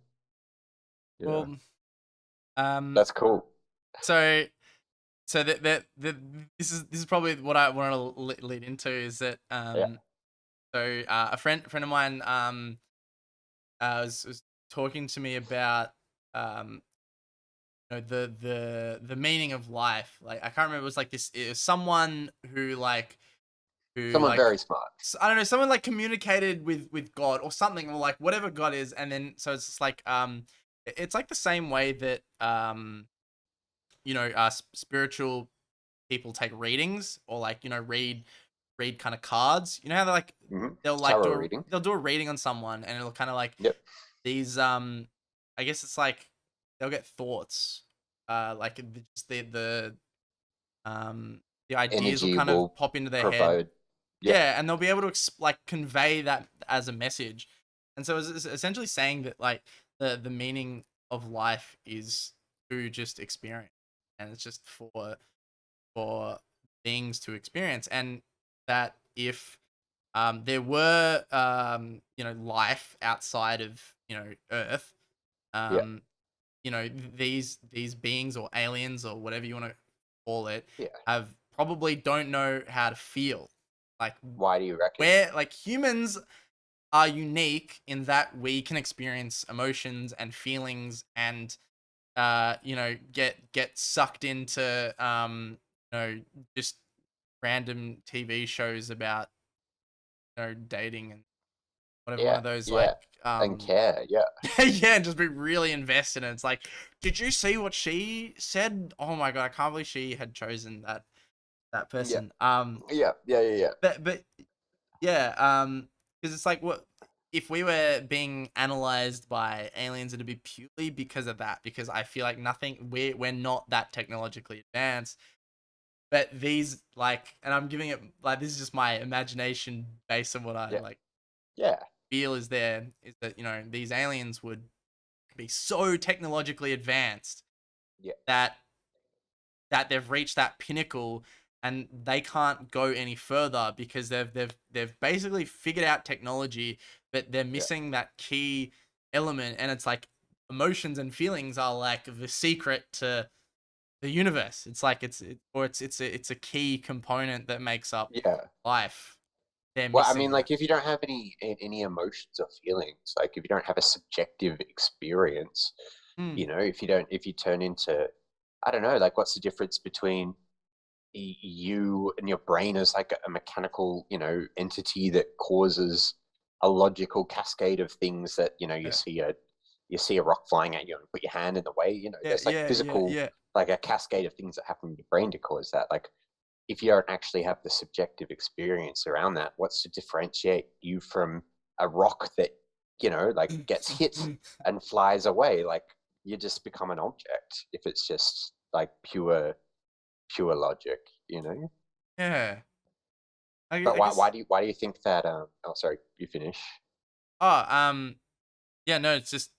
Yeah. Well, um, That's cool. so that this is probably what I want to lead into is that Yeah. a friend of mine was talking to me about um the meaning of life. Like I can't remember, it was like this, it was someone who Someone like very smart. I don't know, someone like communicated with God or something, or like whatever God is. And then so it's just like it's like the same way that spiritual people take readings, or like read kind of cards. You know how they like Mm-hmm. they'll like Tarot do a reading. they'll do a reading on someone, and it'll kind of like Yep. these I guess it's like they'll get thoughts, like just um the ideas will Energy kind of will pop into their head. provide. Yeah. Yeah, and they'll be able to like convey that as a message. And so it's essentially saying that like the meaning of life is to just experience, and it's just for things to experience. And that if there were life outside of Earth, Yeah. um these beings or aliens or whatever you want to call it Yeah. have probably don't know how to feel. Like Why do you reckon? where like humans are unique in that we can experience emotions and feelings, and get sucked into just random TV shows about dating and whatever, one Yeah, of those yeah, like and care. Yeah, yeah, and just be really invested. And it's like, did you see what she said? Oh my god, I can't believe she had chosen that yeah, person. yeah, yeah, yeah, yeah, But yeah, because it's like, what if we were being analyzed by aliens? It'd be purely because of that. Because I feel like nothing, we're not that technologically advanced. But these, like, and I'm giving it like, this is just my imagination based on what I yeah, like yeah, feel is there, is that these aliens would be so technologically advanced yeah, that they've reached that pinnacle and they can't go any further because they've basically figured out technology, but they're yeah, missing that key element. And it's like, emotions and feelings are like the secret to the universe. It's like, it's a key component that makes up yeah. life. They're Well, I missing mean, that. like if you don't have any emotions or feelings, like if you don't have a subjective experience, Mm, if you turn into, I don't know, like what's the difference between you and your brain as like a mechanical, entity that causes a logical cascade of things that, yeah, you see a rock flying at you and put your hand in the way, yeah, there's like yeah, yeah, physical, yeah. like a cascade of things that happen in your brain to cause that. Like if you don't actually have the subjective experience around that, what's to differentiate you from a rock that, like gets hit and flies away? Like you just become an object if it's just like pure logic, you know? Yeah. But I guess. why do you think that oh sorry, you finish. Oh, yeah, no, it's just,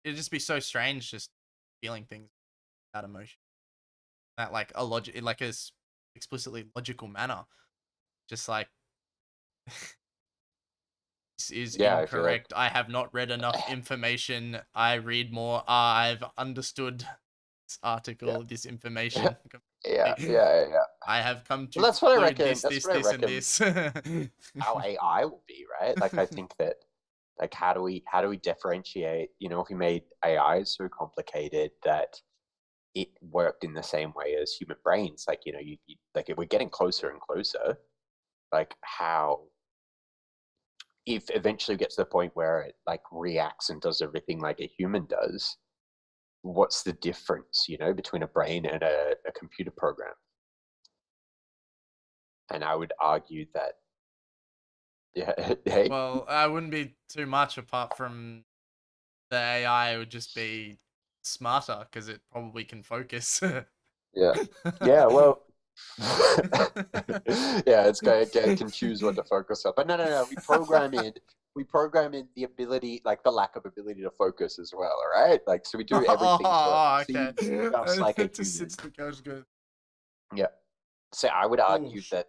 it'd just be so strange just feeling things without emotion. That like a logic, like explicitly logical manner. Just like, this is Yeah, I feel like incorrect. I have not read enough information. I read more. I've understood this yeah. article, this information Yeah, completely. yeah, yeah. I have come Well to that's what I conclude reckon this, that's this, what I this, and reckon this. our AI will be, right? Like I think that like how do we differentiate, if we made AI so complicated that it worked in the same way as human brains, like like if we're getting closer and closer, like how if eventually gets to the point where it like reacts and does everything like a human does, what's the difference, between a brain and a computer program? And I would argue that, yeah, hey, Well, I wouldn't be too much apart from the AI would just be smarter because it probably can focus. yeah, yeah, well, yeah, it's it can choose what to focus on. But no, no, no, we program in the ability, like the lack of ability to focus as well, all right? Like, so we do everything to it. Oh, okay. Seems just like a It just human. sits the couch goes, Yeah. So I would oh, argue that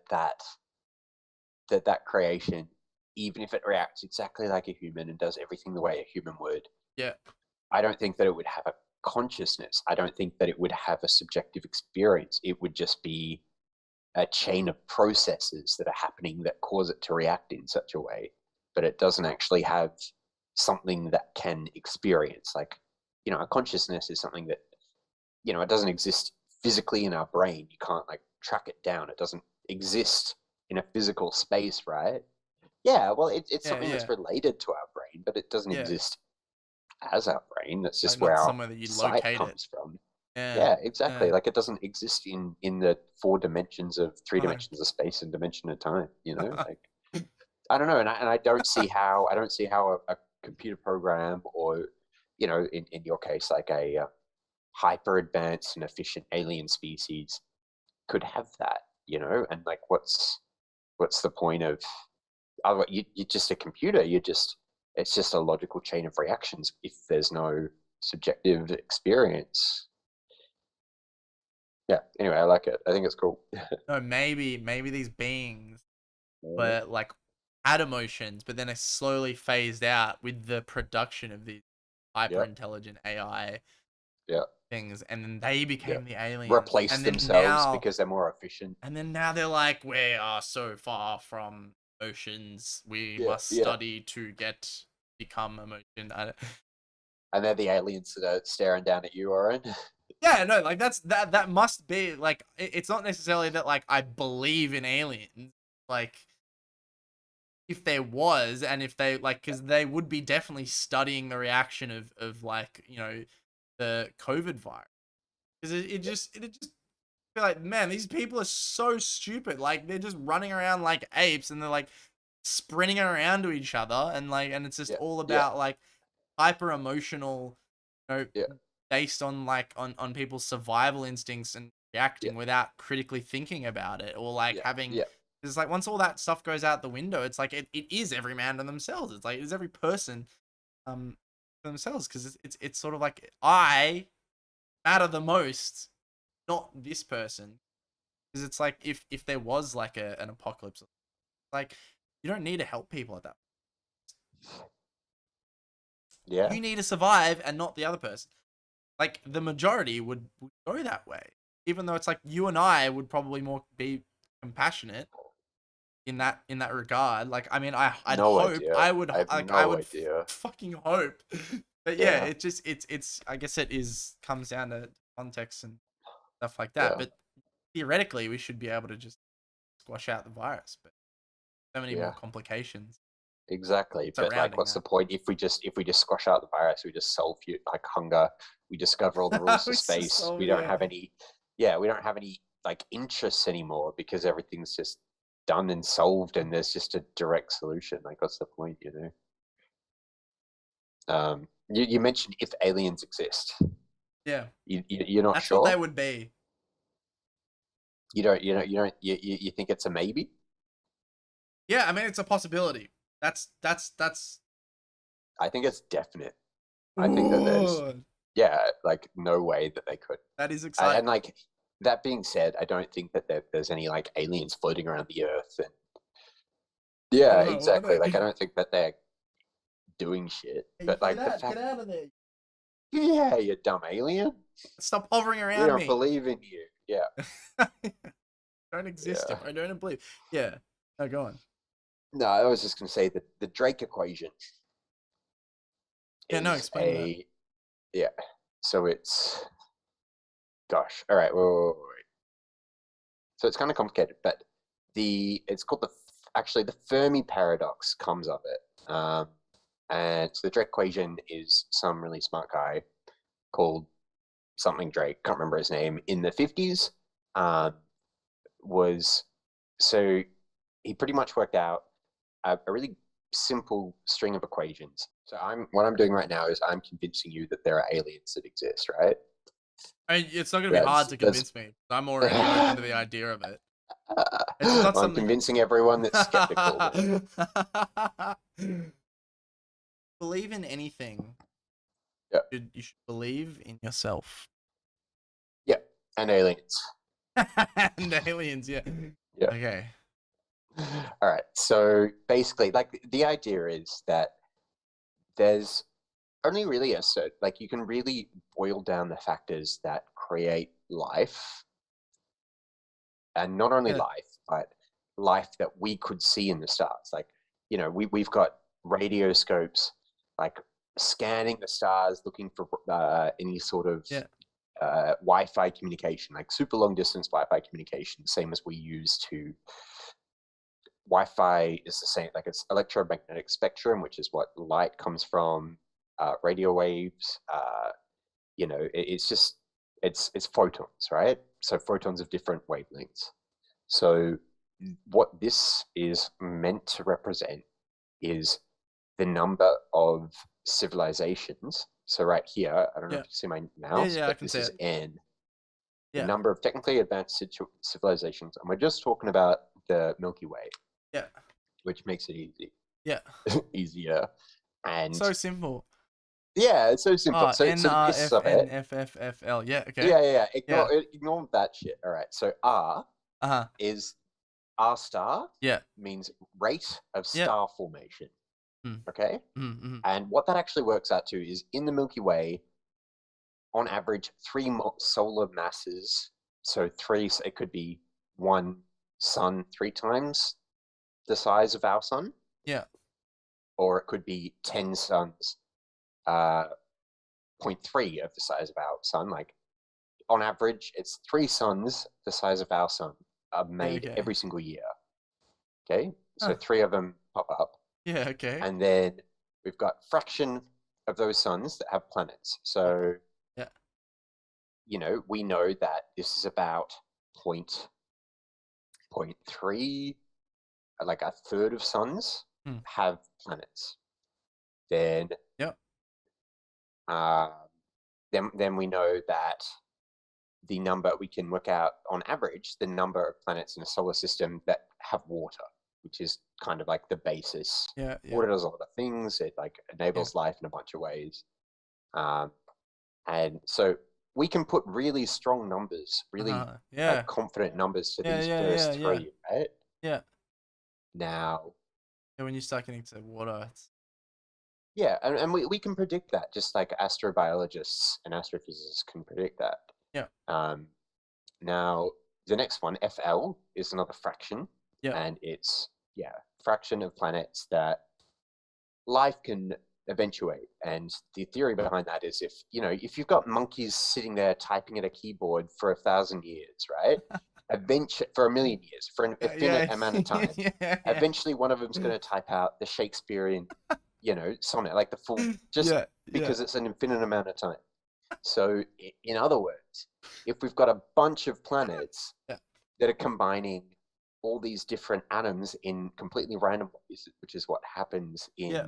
creation, even if it reacts exactly like a human and does everything the way a human would, yeah, I don't think that it would have a consciousness. I don't think that it would have a subjective experience. It would just be a chain of processes that are happening that cause it to react in such a way, but it doesn't actually have something that can experience. Like, a consciousness is something that, it doesn't exist physically in our brain. You can't like track it down. It doesn't exist in a physical space, right? Yeah, well, it's yeah, something that's yeah, related to our brain, but it doesn't yeah. exist as our brain. That's Like, just where not our somewhere that you sight locate it. comes from. Yeah, Yeah, exactly. yeah. Like it doesn't exist in the four dimensions of three Oh. dimensions of space and dimension of time. Like I don't know, and I don't see how a computer program or in your case like a hyper advanced and efficient alien species could have that. And like what's the point of you're just a computer. It's just a logical chain of reactions if there's no subjective experience. Yeah. Anyway, I like it. I think it's cool. No, maybe these beings were like, had emotions, but then it slowly phased out with the production of these hyper Yeah. intelligent AI Yeah. things, and then they Yeah. became the aliens, Replace themselves because they're more efficient. and then now they're like, we are so far from oceans. We Yeah. must Yeah. study to become emotion. I don't, And they're the aliens that are staring down at you, Oren. Yeah, no, like that must be like it's not necessarily that like I believe in aliens. Like if there was, and if they like, because they would be definitely studying the reaction of like, the COVID virus, because it just be like, man, these people are so stupid. Like they're just running around like apes, and they're like sprinting around to each other, and it's just Yeah, all yeah, about like hyper emotional, you know, yeah, based on like on people's survival instincts and yeah, reacting without critically thinking about it, or like yeah, having. yeah. It's like once all that stuff goes out the window, it's like it is every man to themselves. It's like it's every person um for themselves, because it's sort of like I matter the most, not this person. Because it's like if there was like an apocalypse, like you don't need to help people at that. Yeah. You need to survive and not the other person. Like the majority would go that way, even though it's like you and I would probably more be compassionate in that regard. Like I mean, I'd No hope idea. I would I have like I no would idea. fucking hope. But yeah, Yeah, it's I guess it is comes down to context and stuff like that. yeah, But theoretically, we should be able to just squash out the virus. But so many more yeah. complications Exactly. But like, surrounding what's the that. point if we just squash out the virus? We just solve like hunger. We discover all the rules to We just space. solve, We don't yeah. have any. Yeah, we don't have any like interests anymore because everything's just done and solved, and there's just a direct solution. Like, what's the point? You mentioned if aliens exist. Yeah, You're not that's what they sure. would be. You think it's a maybe? Yeah, I mean it's a possibility. That's. I think it's definite. I think that there's, Ooh, yeah, like no way that they could. that is And exciting. like that being said, I don't think that there's any like aliens floating around the earth. And yeah, Oh, are exactly. they? Like I don't think that they're doing shit. Hey, But like the get fact, out of there! yeah, you dumb alien. Stop hovering We around don't me. believe in you. Yeah, Don't exist yeah. if I don't believe. Yeah. Oh, go on. No, I was just gonna say that the Drake equation Yeah, no, is explain that. a yeah. So it's gosh. All right. Wait. So it's kind of complicated, but it's called actually the Fermi paradox comes of it. And so the Drake equation is some really smart guy called something Drake, can't remember his name, in the 50s. Um, was so he pretty much worked out a really simple string of equations. So what I'm doing right now is I'm convincing you that there are aliens that exist, right? I mean, it's not going to be hard That's to that's convince me. I'm already open to the idea of it. It's not I'm something. convincing everyone that's skeptical. Believe in anything. Yeah, You should believe in yourself. yeah, and aliens. And aliens, yeah. Yeah. Okay. All right. So basically, like the idea is that there's only really a certain, like you can really boil down the factors that create life, and not only Yeah. life, but life that we could see in the stars. Like, we've got radio scopes, like scanning the stars, looking for any sort of Yeah. Wi-Fi communication, like super long distance Wi-Fi communication, same as we use to Wi-Fi is the same, like it's electromagnetic spectrum, which is what light comes from, radio waves. It's just it's photons, right? So photons of different wavelengths. So what this is meant to represent is the number of civilizations. So right here, I don't know if Yeah. you see my Yeah. mouse, Yeah. I but can this say is it. N, the Yeah. number of technically advanced civilizations, and we're just talking about the Milky Way, Yeah. which makes it easy. Yeah. Easier. And So simple. yeah, it's so simple. So N the R basis F of N it, F F F L. Yeah. Okay. yeah. Yeah. Ignore that shit. All right. So R Uh huh. is R star Yeah. means rate of Yeah. star formation. Mm. Okay. Mm. Mm. And what that actually works out to is in the Milky Way, on average, three solar masses. So it could be one sun 3 times the size of our sun, Yeah. or it could be 10 suns, uh, 0.3 of the size of our sun. Like on average, it's 3 suns the size of our sun are Yeah, made okay. every single year. Okay, so Huh. 3 of them pop up, Yeah, okay. and then we've got fraction of those suns that have planets. Okay. So Yeah. we know that this is about point three, like a third of suns Hmm. have planets. Then, Yep. uh, then we know that the number we can work out on average the number of planets in a solar system that have water, which is kind of like the basis. Yeah, yeah, Water does a lot of things. It like yeah. enables life in a bunch of ways, and so we can put really strong numbers, really Yeah. confident numbers to Yeah, these yeah, yeah, first yeah. three, right? Yeah. Now, Yeah, when you start getting to water, it's yeah, and we can predict that just like astrobiologists and astrophysicists can predict that. yeah. Um, Now, the next one, FL, is another fraction, Yeah. and it's, yeah, fraction of planets that life can eventuate. And the theory behind that is if you've got monkeys sitting there typing at a keyboard for 1,000 years, right? Eventually, for 1 million years, for an infinite Yeah, amount of time, yeah. Yeah, yeah. eventually one of them's going to type out the Shakespearean, sonnet, like the full, just Yeah, yeah. because it's an infinite amount of time. So, in other words, if we've got a bunch of planets Yeah. that are combining all these different atoms in completely random ways, which is what happens Yeah.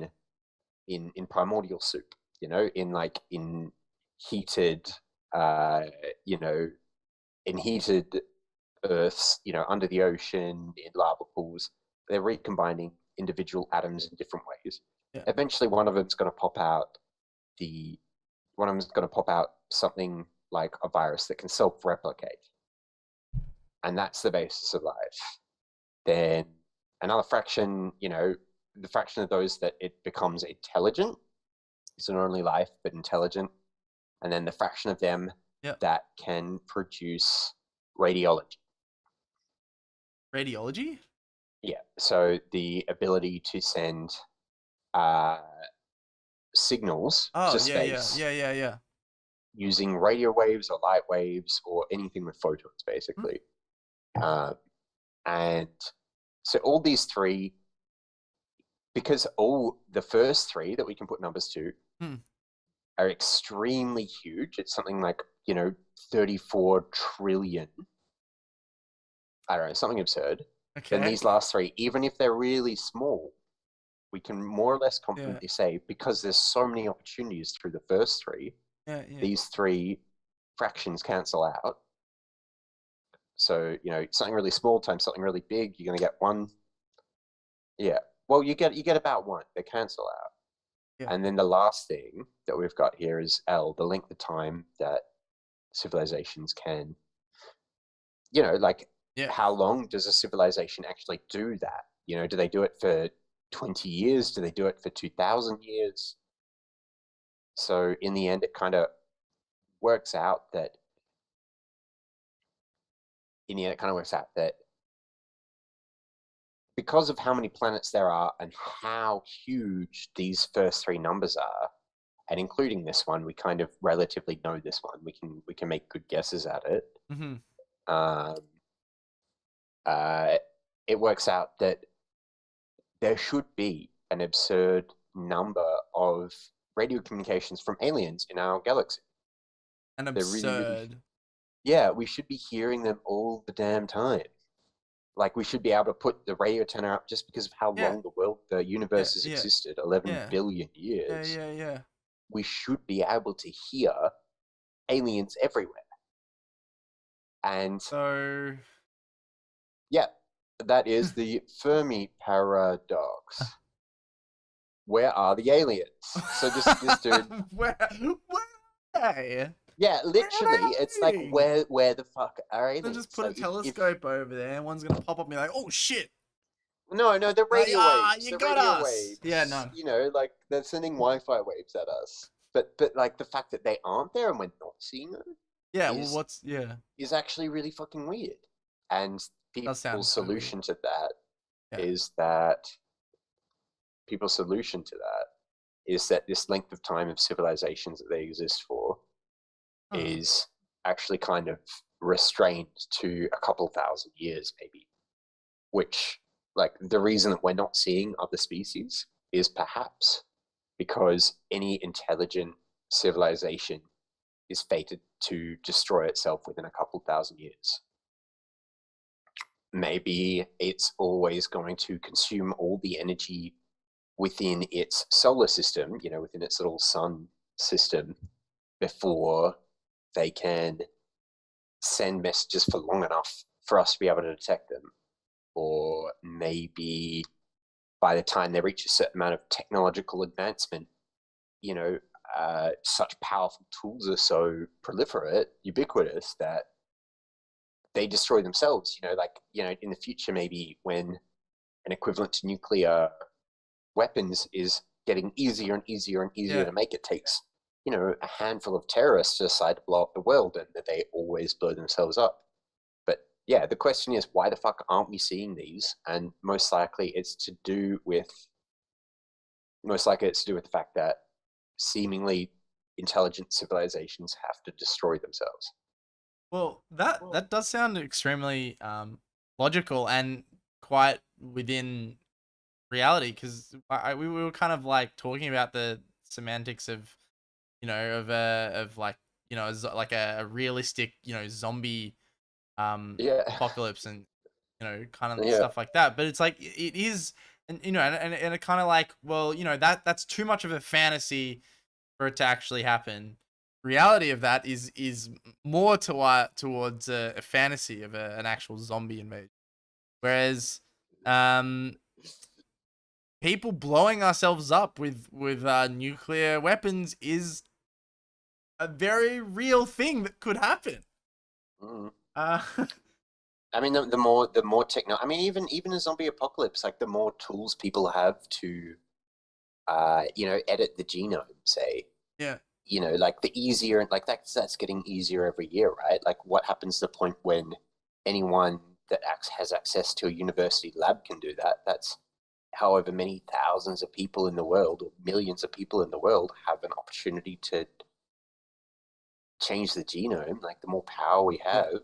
in primordial soup, in heated, uh, you know, in heated Earths, under the ocean, in lava pools, they're recombining individual atoms in different ways. Yeah. Eventually, the one of them's going to pop out something like a virus that can self-replicate, and that's the basis of life. Then another fraction, the fraction of those that it becomes intelligent, so not only life but intelligent, and then the fraction of them Yeah. that can produce radiology. Radiology? Yeah, so the ability to send uh, signals Oh, to yeah, yeah. space Yeah, yeah, yeah. using radio waves or light waves or anything with photons, Hmm. basically. And so all these three, because all the first three that we can put numbers to Hmm. are extremely huge. It's something like, 34 trillion. I don't know, something absurd. Then Okay. these last three, even if they're really small, we can more or less Yeah. confidently say, because there's so many opportunities through the first three, Yeah, yeah. these three fractions cancel out. So, something really small times something really big, you're going to get one. Yeah. Well, you get about one. They cancel out. Yeah. And then the last thing that we've got here is L, the length of time that civilizations can, like Yeah. how long does a civilization actually do that? Do they do it for 20 years? Do they do it for 2,000 years? So in the end, it kind of works out that, because of how many planets there are and how huge these first three numbers are, and including this one, we kind of relatively know this one. We can make good guesses at it. Hmm. Um, uh, it works out that there should be an absurd number of radio communications from aliens in our galaxy. And They're really, really, absurd. yeah, we should be hearing them all the damn time. Like we should be able to put the radio antenna up just because of how Yeah. long the Yeah. universe has Yeah. existed, 11 Yeah. billion Yeah. years. Yeah. Yeah. We should be able to hear aliens everywhere. And So yeah, that is the Fermi paradox. Where are the aliens? So this dude, where are they? yeah, Where are literally, it's they like living? where the fuck are Then just aliens? put a Like if telescope over there and one's gonna pop up and be like, oh shit. no, the Like, radio ah, waves, you got us. Yeah, waves, no. like they're sending Wi-Fi waves at us. But like the fact that they aren't there and we're not seeing them Yeah, well is what's yeah. is actually really fucking weird. And Does sound people's so weird. solution to that Yeah. is that people's solution to that is that this length of time of civilizations that they exist for Huh. is actually kind of restrained to a couple thousand years, maybe. Which, like, the reason that we're not seeing other species is perhaps because any intelligent civilization is fated to destroy itself within a couple thousand years. Maybe it's always going to consume all the energy within its solar system, within its little sun system, before they can send messages for long enough for us to be able to detect them. Or maybe by the time they reach a certain amount of technological advancement, such powerful tools are so proliferate, ubiquitous, that they destroy themselves. In the future, maybe when an equivalent to nuclear weapons is getting easier and easier and easier Yeah. to make, it takes, a handful of terrorists to decide to blow up the world, and that they always blow themselves up. But yeah, the question is, why the fuck aren't we seeing these? And most likely it's to do with the fact that seemingly intelligent civilizations have to destroy themselves. Well, that does sound extremely logical and quite within reality, because we were kind of like talking about the semantics of, of like, like a realistic, zombie Yeah, apocalypse, and kind of yeah. stuff like that. But it's like it is, and and it kind of like, well, that's too much of a fantasy for it to actually happen. Reality of that is more towards a fantasy of an actual zombie invasion. Whereas um people blowing ourselves up with nuclear weapons is a very real thing that could happen. Mm. Uh, I mean, the more techno. I mean, even a zombie apocalypse, like the more tools people have to, edit the genome, say, yeah, like the easier, like that's getting easier every year, right? Like, what happens to the point when anyone that has access to a university lab can do that? That's however many thousands of people in the world, or millions of people in the world, have an opportunity to change the genome. Like, the more power we yeah. have,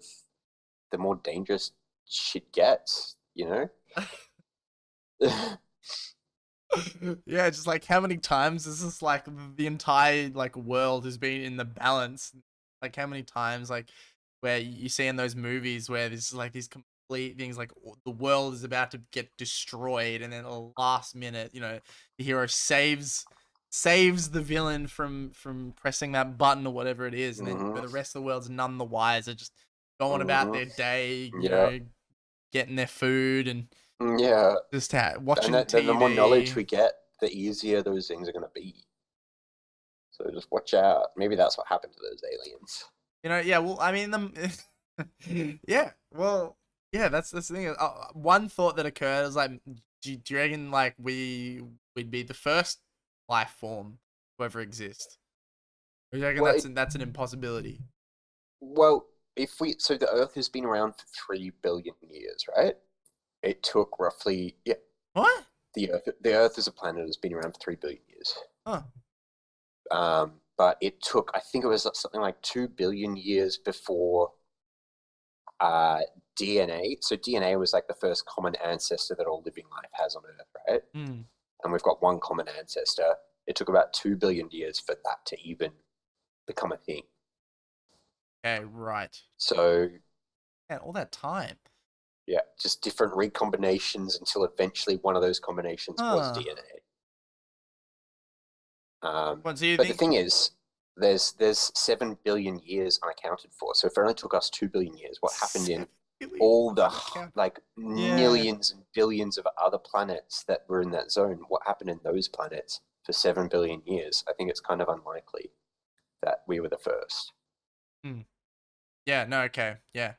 the more dangerous shit gets. Yeah, just like how many times is this, like the entire like world has been in the balance? Like how many times, like where you see in those movies where this is like these complete things, like the world is about to get destroyed, and then at the last minute, the hero saves the villain from pressing that button or whatever it is, and then Hmm. the rest of the world's none the wiser, just going about Hmm. their day, Yeah. getting their food and Yeah. just And watching the more knowledge TV. we get, the easier those things are going to be. So just watch out. Maybe that's what happened to those aliens. Yeah. Well, I mean, yeah. Well, yeah. That's the thing. One thought that occurred is like, do you reckon like we'd be the first life form to ever exist? Or do you reckon Well, that's an impossibility? well, if we so the Earth has been around for 3 billion years, right? It took roughly, yeah, What? the Earth as a planet has been around for 3 billion years. Huh. But it took, I think it was something like 2 billion years before uh, DNA. So DNA was like the first common ancestor that all living life has on Earth, right? Hmm. And we've got one common ancestor. It took about 2 billion years for that to even become a thing. Okay. Right. So Yeah. All that time. yeah, just different recombinations until eventually one of those combinations was Huh. DNA. What do you But the think? thing is, there's 7 billion years unaccounted for. So if it only took us 2 billion years, what happened in 7 billion all the unaccountable. like Yeah. millions and billions of other planets that were in that zone? What happened in those planets for 7 billion years? I think it's kind of unlikely that we were the first. Hmm. Yeah. No. Okay. Yeah.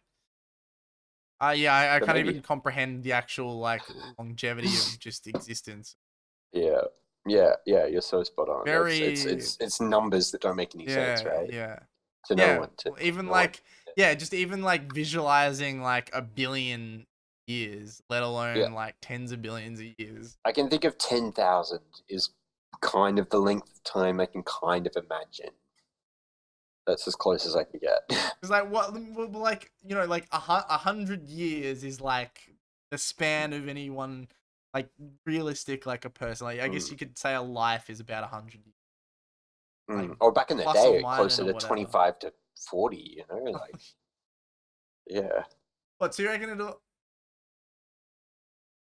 Yeah, I But can't maybe, even comprehend the actual like longevity of just existence. yeah, yeah. You're so spot on. That's Very, it's numbers that don't make any sense, yeah, right? yeah, To no yeah. one. To Well, even no one. like, yeah, just even like visualizing like a billion years, let Yeah, alone like tens of billions of years. I can think of 10,000 is kind of the length of time I can kind of imagine. That's as close as I can get. It's like like like 100 years is like the span of anyone, like realistic, like a person. Like I guess Mm, you could say a life is about 100 years, like Or back in the plus or day, minus closer or to whatever. 25 to 40, like, yeah. But do you reckon it'll?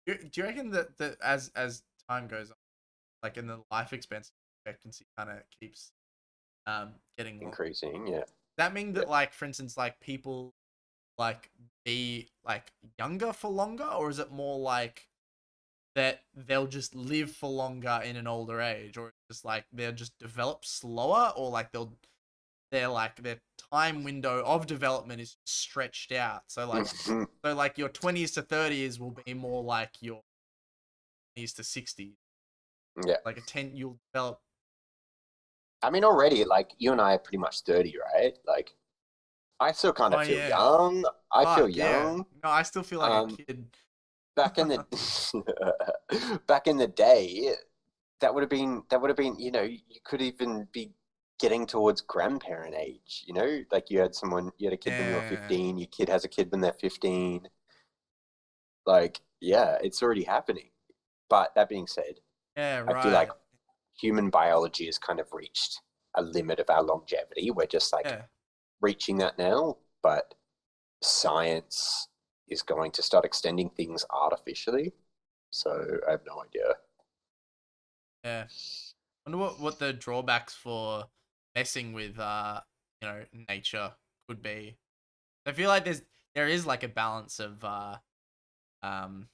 Do you reckon that as time goes on, like in the life expectancy kind of keeps getting longer? Increasing, yeah. That mean Yeah. that, like, for instance, like people like be like younger for longer, or is it more like that they'll just live for longer in an older age, or just like they'll just develop slower, or like they're like their time window of development is stretched out. So like your 20s to 30s will be more like your 20s to 60s. Yeah. Like a 10, you'll develop. I mean, already, like, you and I are pretty much 30, right? Like, I still kind Oh of feel yeah, young. I feel fuck yeah. young. No, I still feel like a Um, kid. back in the back in the day, that would have been, you could even be getting towards grandparent age, like you had a kid when you were Yeah, 15, your kid has a kid when they're 15. Like, yeah, it's already happening. But that being said, yeah, I feel like right. human biology has kind of reached a limit of our longevity. We're just like Yeah, reaching that now, but science is going to start extending things artificially. So I have no idea. yeah. Wonder what the drawbacks for messing with nature could be. I feel like there is like a balance of um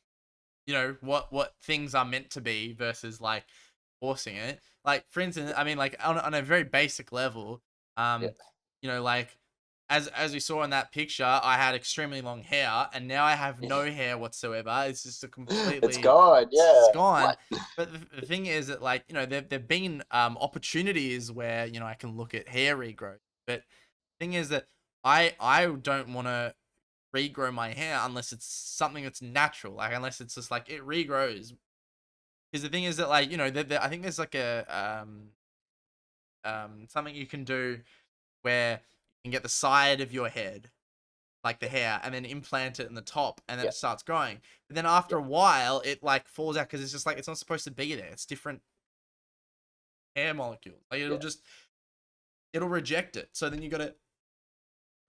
what things are meant to be versus like forcing it. Like for instance, I mean like on a very basic level, Yeah. um like as we saw in that picture, I had extremely long hair and now I have no hair whatsoever. It's just a It's completely gone. it's Yeah. gone. What? But the thing is that, like, there've been opportunities where I can look at hair regrowth. But the thing is that I don't want to regrow my hair unless it's something that's natural, like unless it's just like it regrows. Because the thing is that, like, I think there's like a something you can do where you can get the side of your head, like the hair, and then implant it in the top, and then Yeah. it starts growing. But then after Yeah. a while, it like falls out because it's just like it's not supposed to be there. It's different hair molecules. Like Yeah. it'll reject it. So then you got to.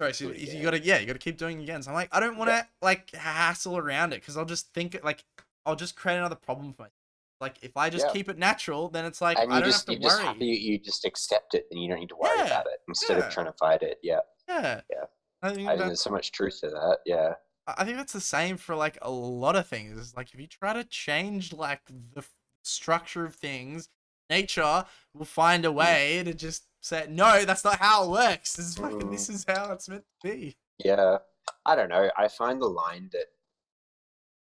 Sorry, so Do it you again. gotta, yeah, you gotta keep doing it again. So I'm like, I don't want Yeah. to like hassle around it because I'll just think like I'll just create another problem for myself. Like if I just Yeah. keep it natural, then it's like And I you don't have just to you're just happy worry. you just accept it and you don't need to worry Yeah, about it instead of yeah, trying to fight it. Yeah. yeah. Yeah. I I think think there's that's so much truth to that. Yeah. I think that's the same for like a lot of things. It's like if you try to change like the structure of things, nature will find a Mm. way to just say, no, that's not how it works. Mm. This is how it's meant to be. Yeah. I don't know. I find the line that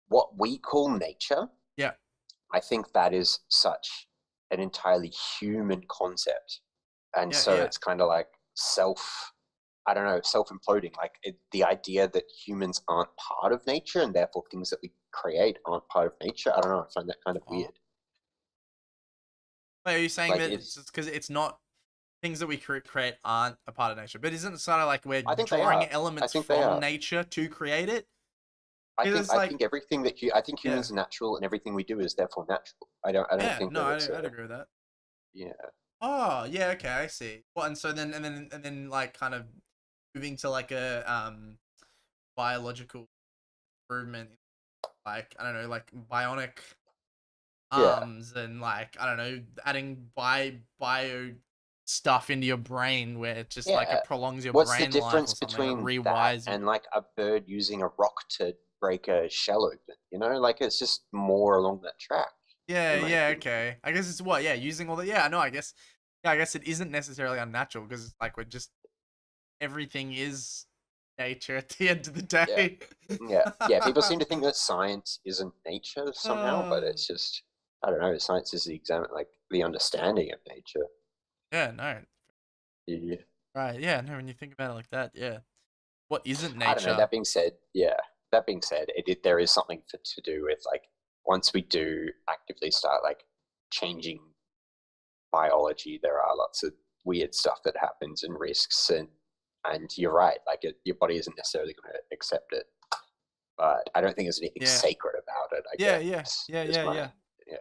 what we call nature, Yeah, I think that is such an entirely human concept. And yeah, so yeah. it's kind of like I don't know, self imploding. Like the idea that humans aren't part of nature and therefore things that we create aren't part of nature. I don't know. I find that kind of Oh. weird. Wait, are you saying Like that it's it's, just because it's not things that we create aren't a part of nature? But isn't it sort of like we're I think they drawing are. I elements think they from are. nature to create it? I Because think it's I like, think everything that I think yeah, humans are natural and everything we do is therefore natural. I don't yeah, think no, that it's I'd a agree with that. yeah. Oh, yeah, okay, I see. Well, and so then like kind of moving to like a biological improvement, like I don't know, like bionic Yeah. arms and like I don't know, adding bio stuff into your brain where it just like Yeah. it prolongs your What's the brain life difference or something, like between that rewires you. and like a bird using a rock to break a shell open? Like it's just more along that track, Yeah, in my yeah, opinion. okay. I guess it's what, yeah, using all the, yeah, no, I guess, yeah, I guess it isn't necessarily unnatural because it's like we're just everything is nature at the end of the Yeah. day. Yeah. Yeah. People seem to think that science isn't nature somehow, but Uh, it's just I don't know. Science is the exam like the understanding of nature. yeah, no, Yeah. right, yeah, no. When you think about it like that, yeah, what isn't I don't know. nature? That being said, yeah. That being said, there is something to do with like once we do actively start like changing biology, there are lots of weird stuff that happens and risks, and you're right, like your body isn't necessarily going to accept it. But I don't think there's anything Yeah. sacred about it, I Yeah, yeah, guess, yeah, is yeah, my, yeah. yeah.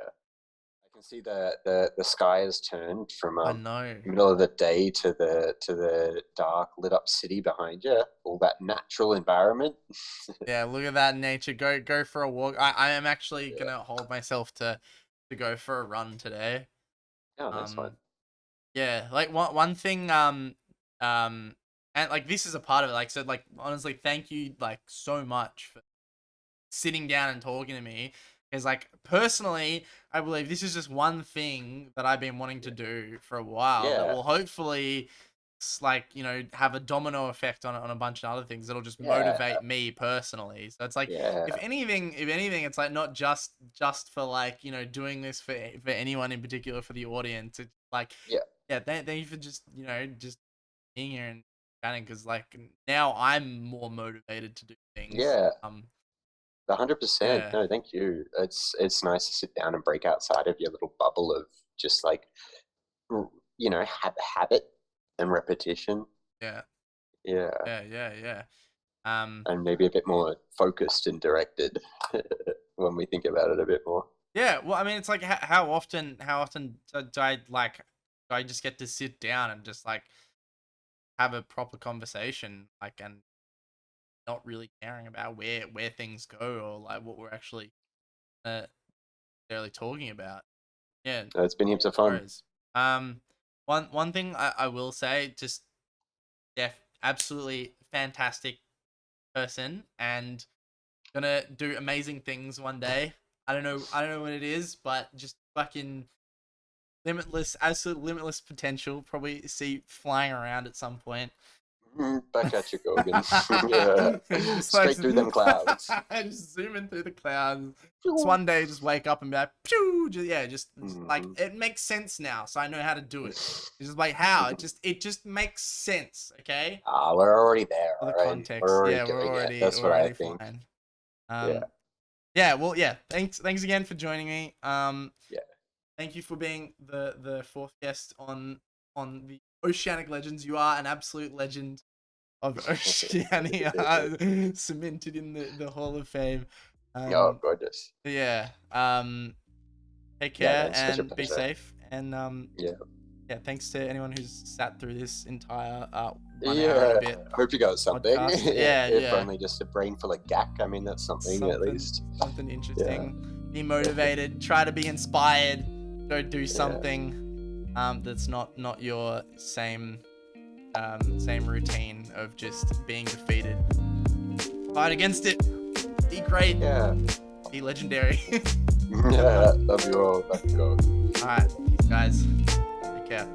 I can see the sky has turned from I know. middle of the day to the dark lit up city behind you, all that natural environment. Yeah, look at that nature. Go for a walk. I am actually Yeah. gonna hold myself to go for a run today. Oh, nice one. Um, yeah, like one thing. Um, and like this is a part of it. Like so, like honestly, thank you like so much for sitting down and talking to me. Because like personally, I believe this is just one thing that I've been wanting to Yeah. do for a while that Yeah. will hopefully like have a domino effect on a bunch of other things that'll just Yeah. motivate me personally. So it's like Yeah. if anything it's like not just for like doing this for anyone in particular, for the audience. It's like, Yeah. yeah, thank you for just just being here and chatting, because like now I'm more motivated to do things. Yeah. 100%. Yeah, No, thank you. It's nice to sit down and break outside of your little bubble of just like habit and repetition. yeah, Yeah, yeah, yeah, yeah. um and maybe a bit more focused and directed when we think about it a bit more. Yeah, well, I mean, it's like how often do I just get to sit down and just like have a proper conversation, like, and not really caring about where things go, or like what we're actually uh really talking about. Yeah, It's been heaps of fun. whereas one thing I will say, just yeah, absolutely fantastic person, and gonna do amazing things one day. I don't know what it is, but just fucking limitless, absolute limitless potential. Probably see flying around at some point. Back at you, Gogan. Yeah, Just like straight through them clouds. just zooming through the clouds. Just Pew. one day, just wake up and be like, pew! Yeah, just like Mhm. it makes sense now, so I know how to do it. It's just like how it just makes sense. Okay, We're already there, for the all right? We're context. already Yeah, we're doing it. already That's we're what I already think. flying. Yeah, Um, yeah, well, yeah. Thanks again for joining me. yeah. Thank you for being the fourth guest on the Oceanic Legends. You are an absolute legend of Oceania, cemented in the Hall of Fame. Oh, Um, gorgeous. yeah. Take Yeah, care man, such a and be pleasure. safe. And Yeah. yeah, thanks to anyone who's sat through this entire 1 hour and a Yeah, bit hope you got something. podcast. Yeah, If yeah. only just a brain full of gack. I mean, that's something at Something least. something Yeah, interesting. Be motivated. Try to be inspired. Go do yeah, something that's not your same routine of just being defeated. Fight against it. Be great. yeah. Be legendary. Yeah, love you all. Back you go. All right, peace, guys. Take care.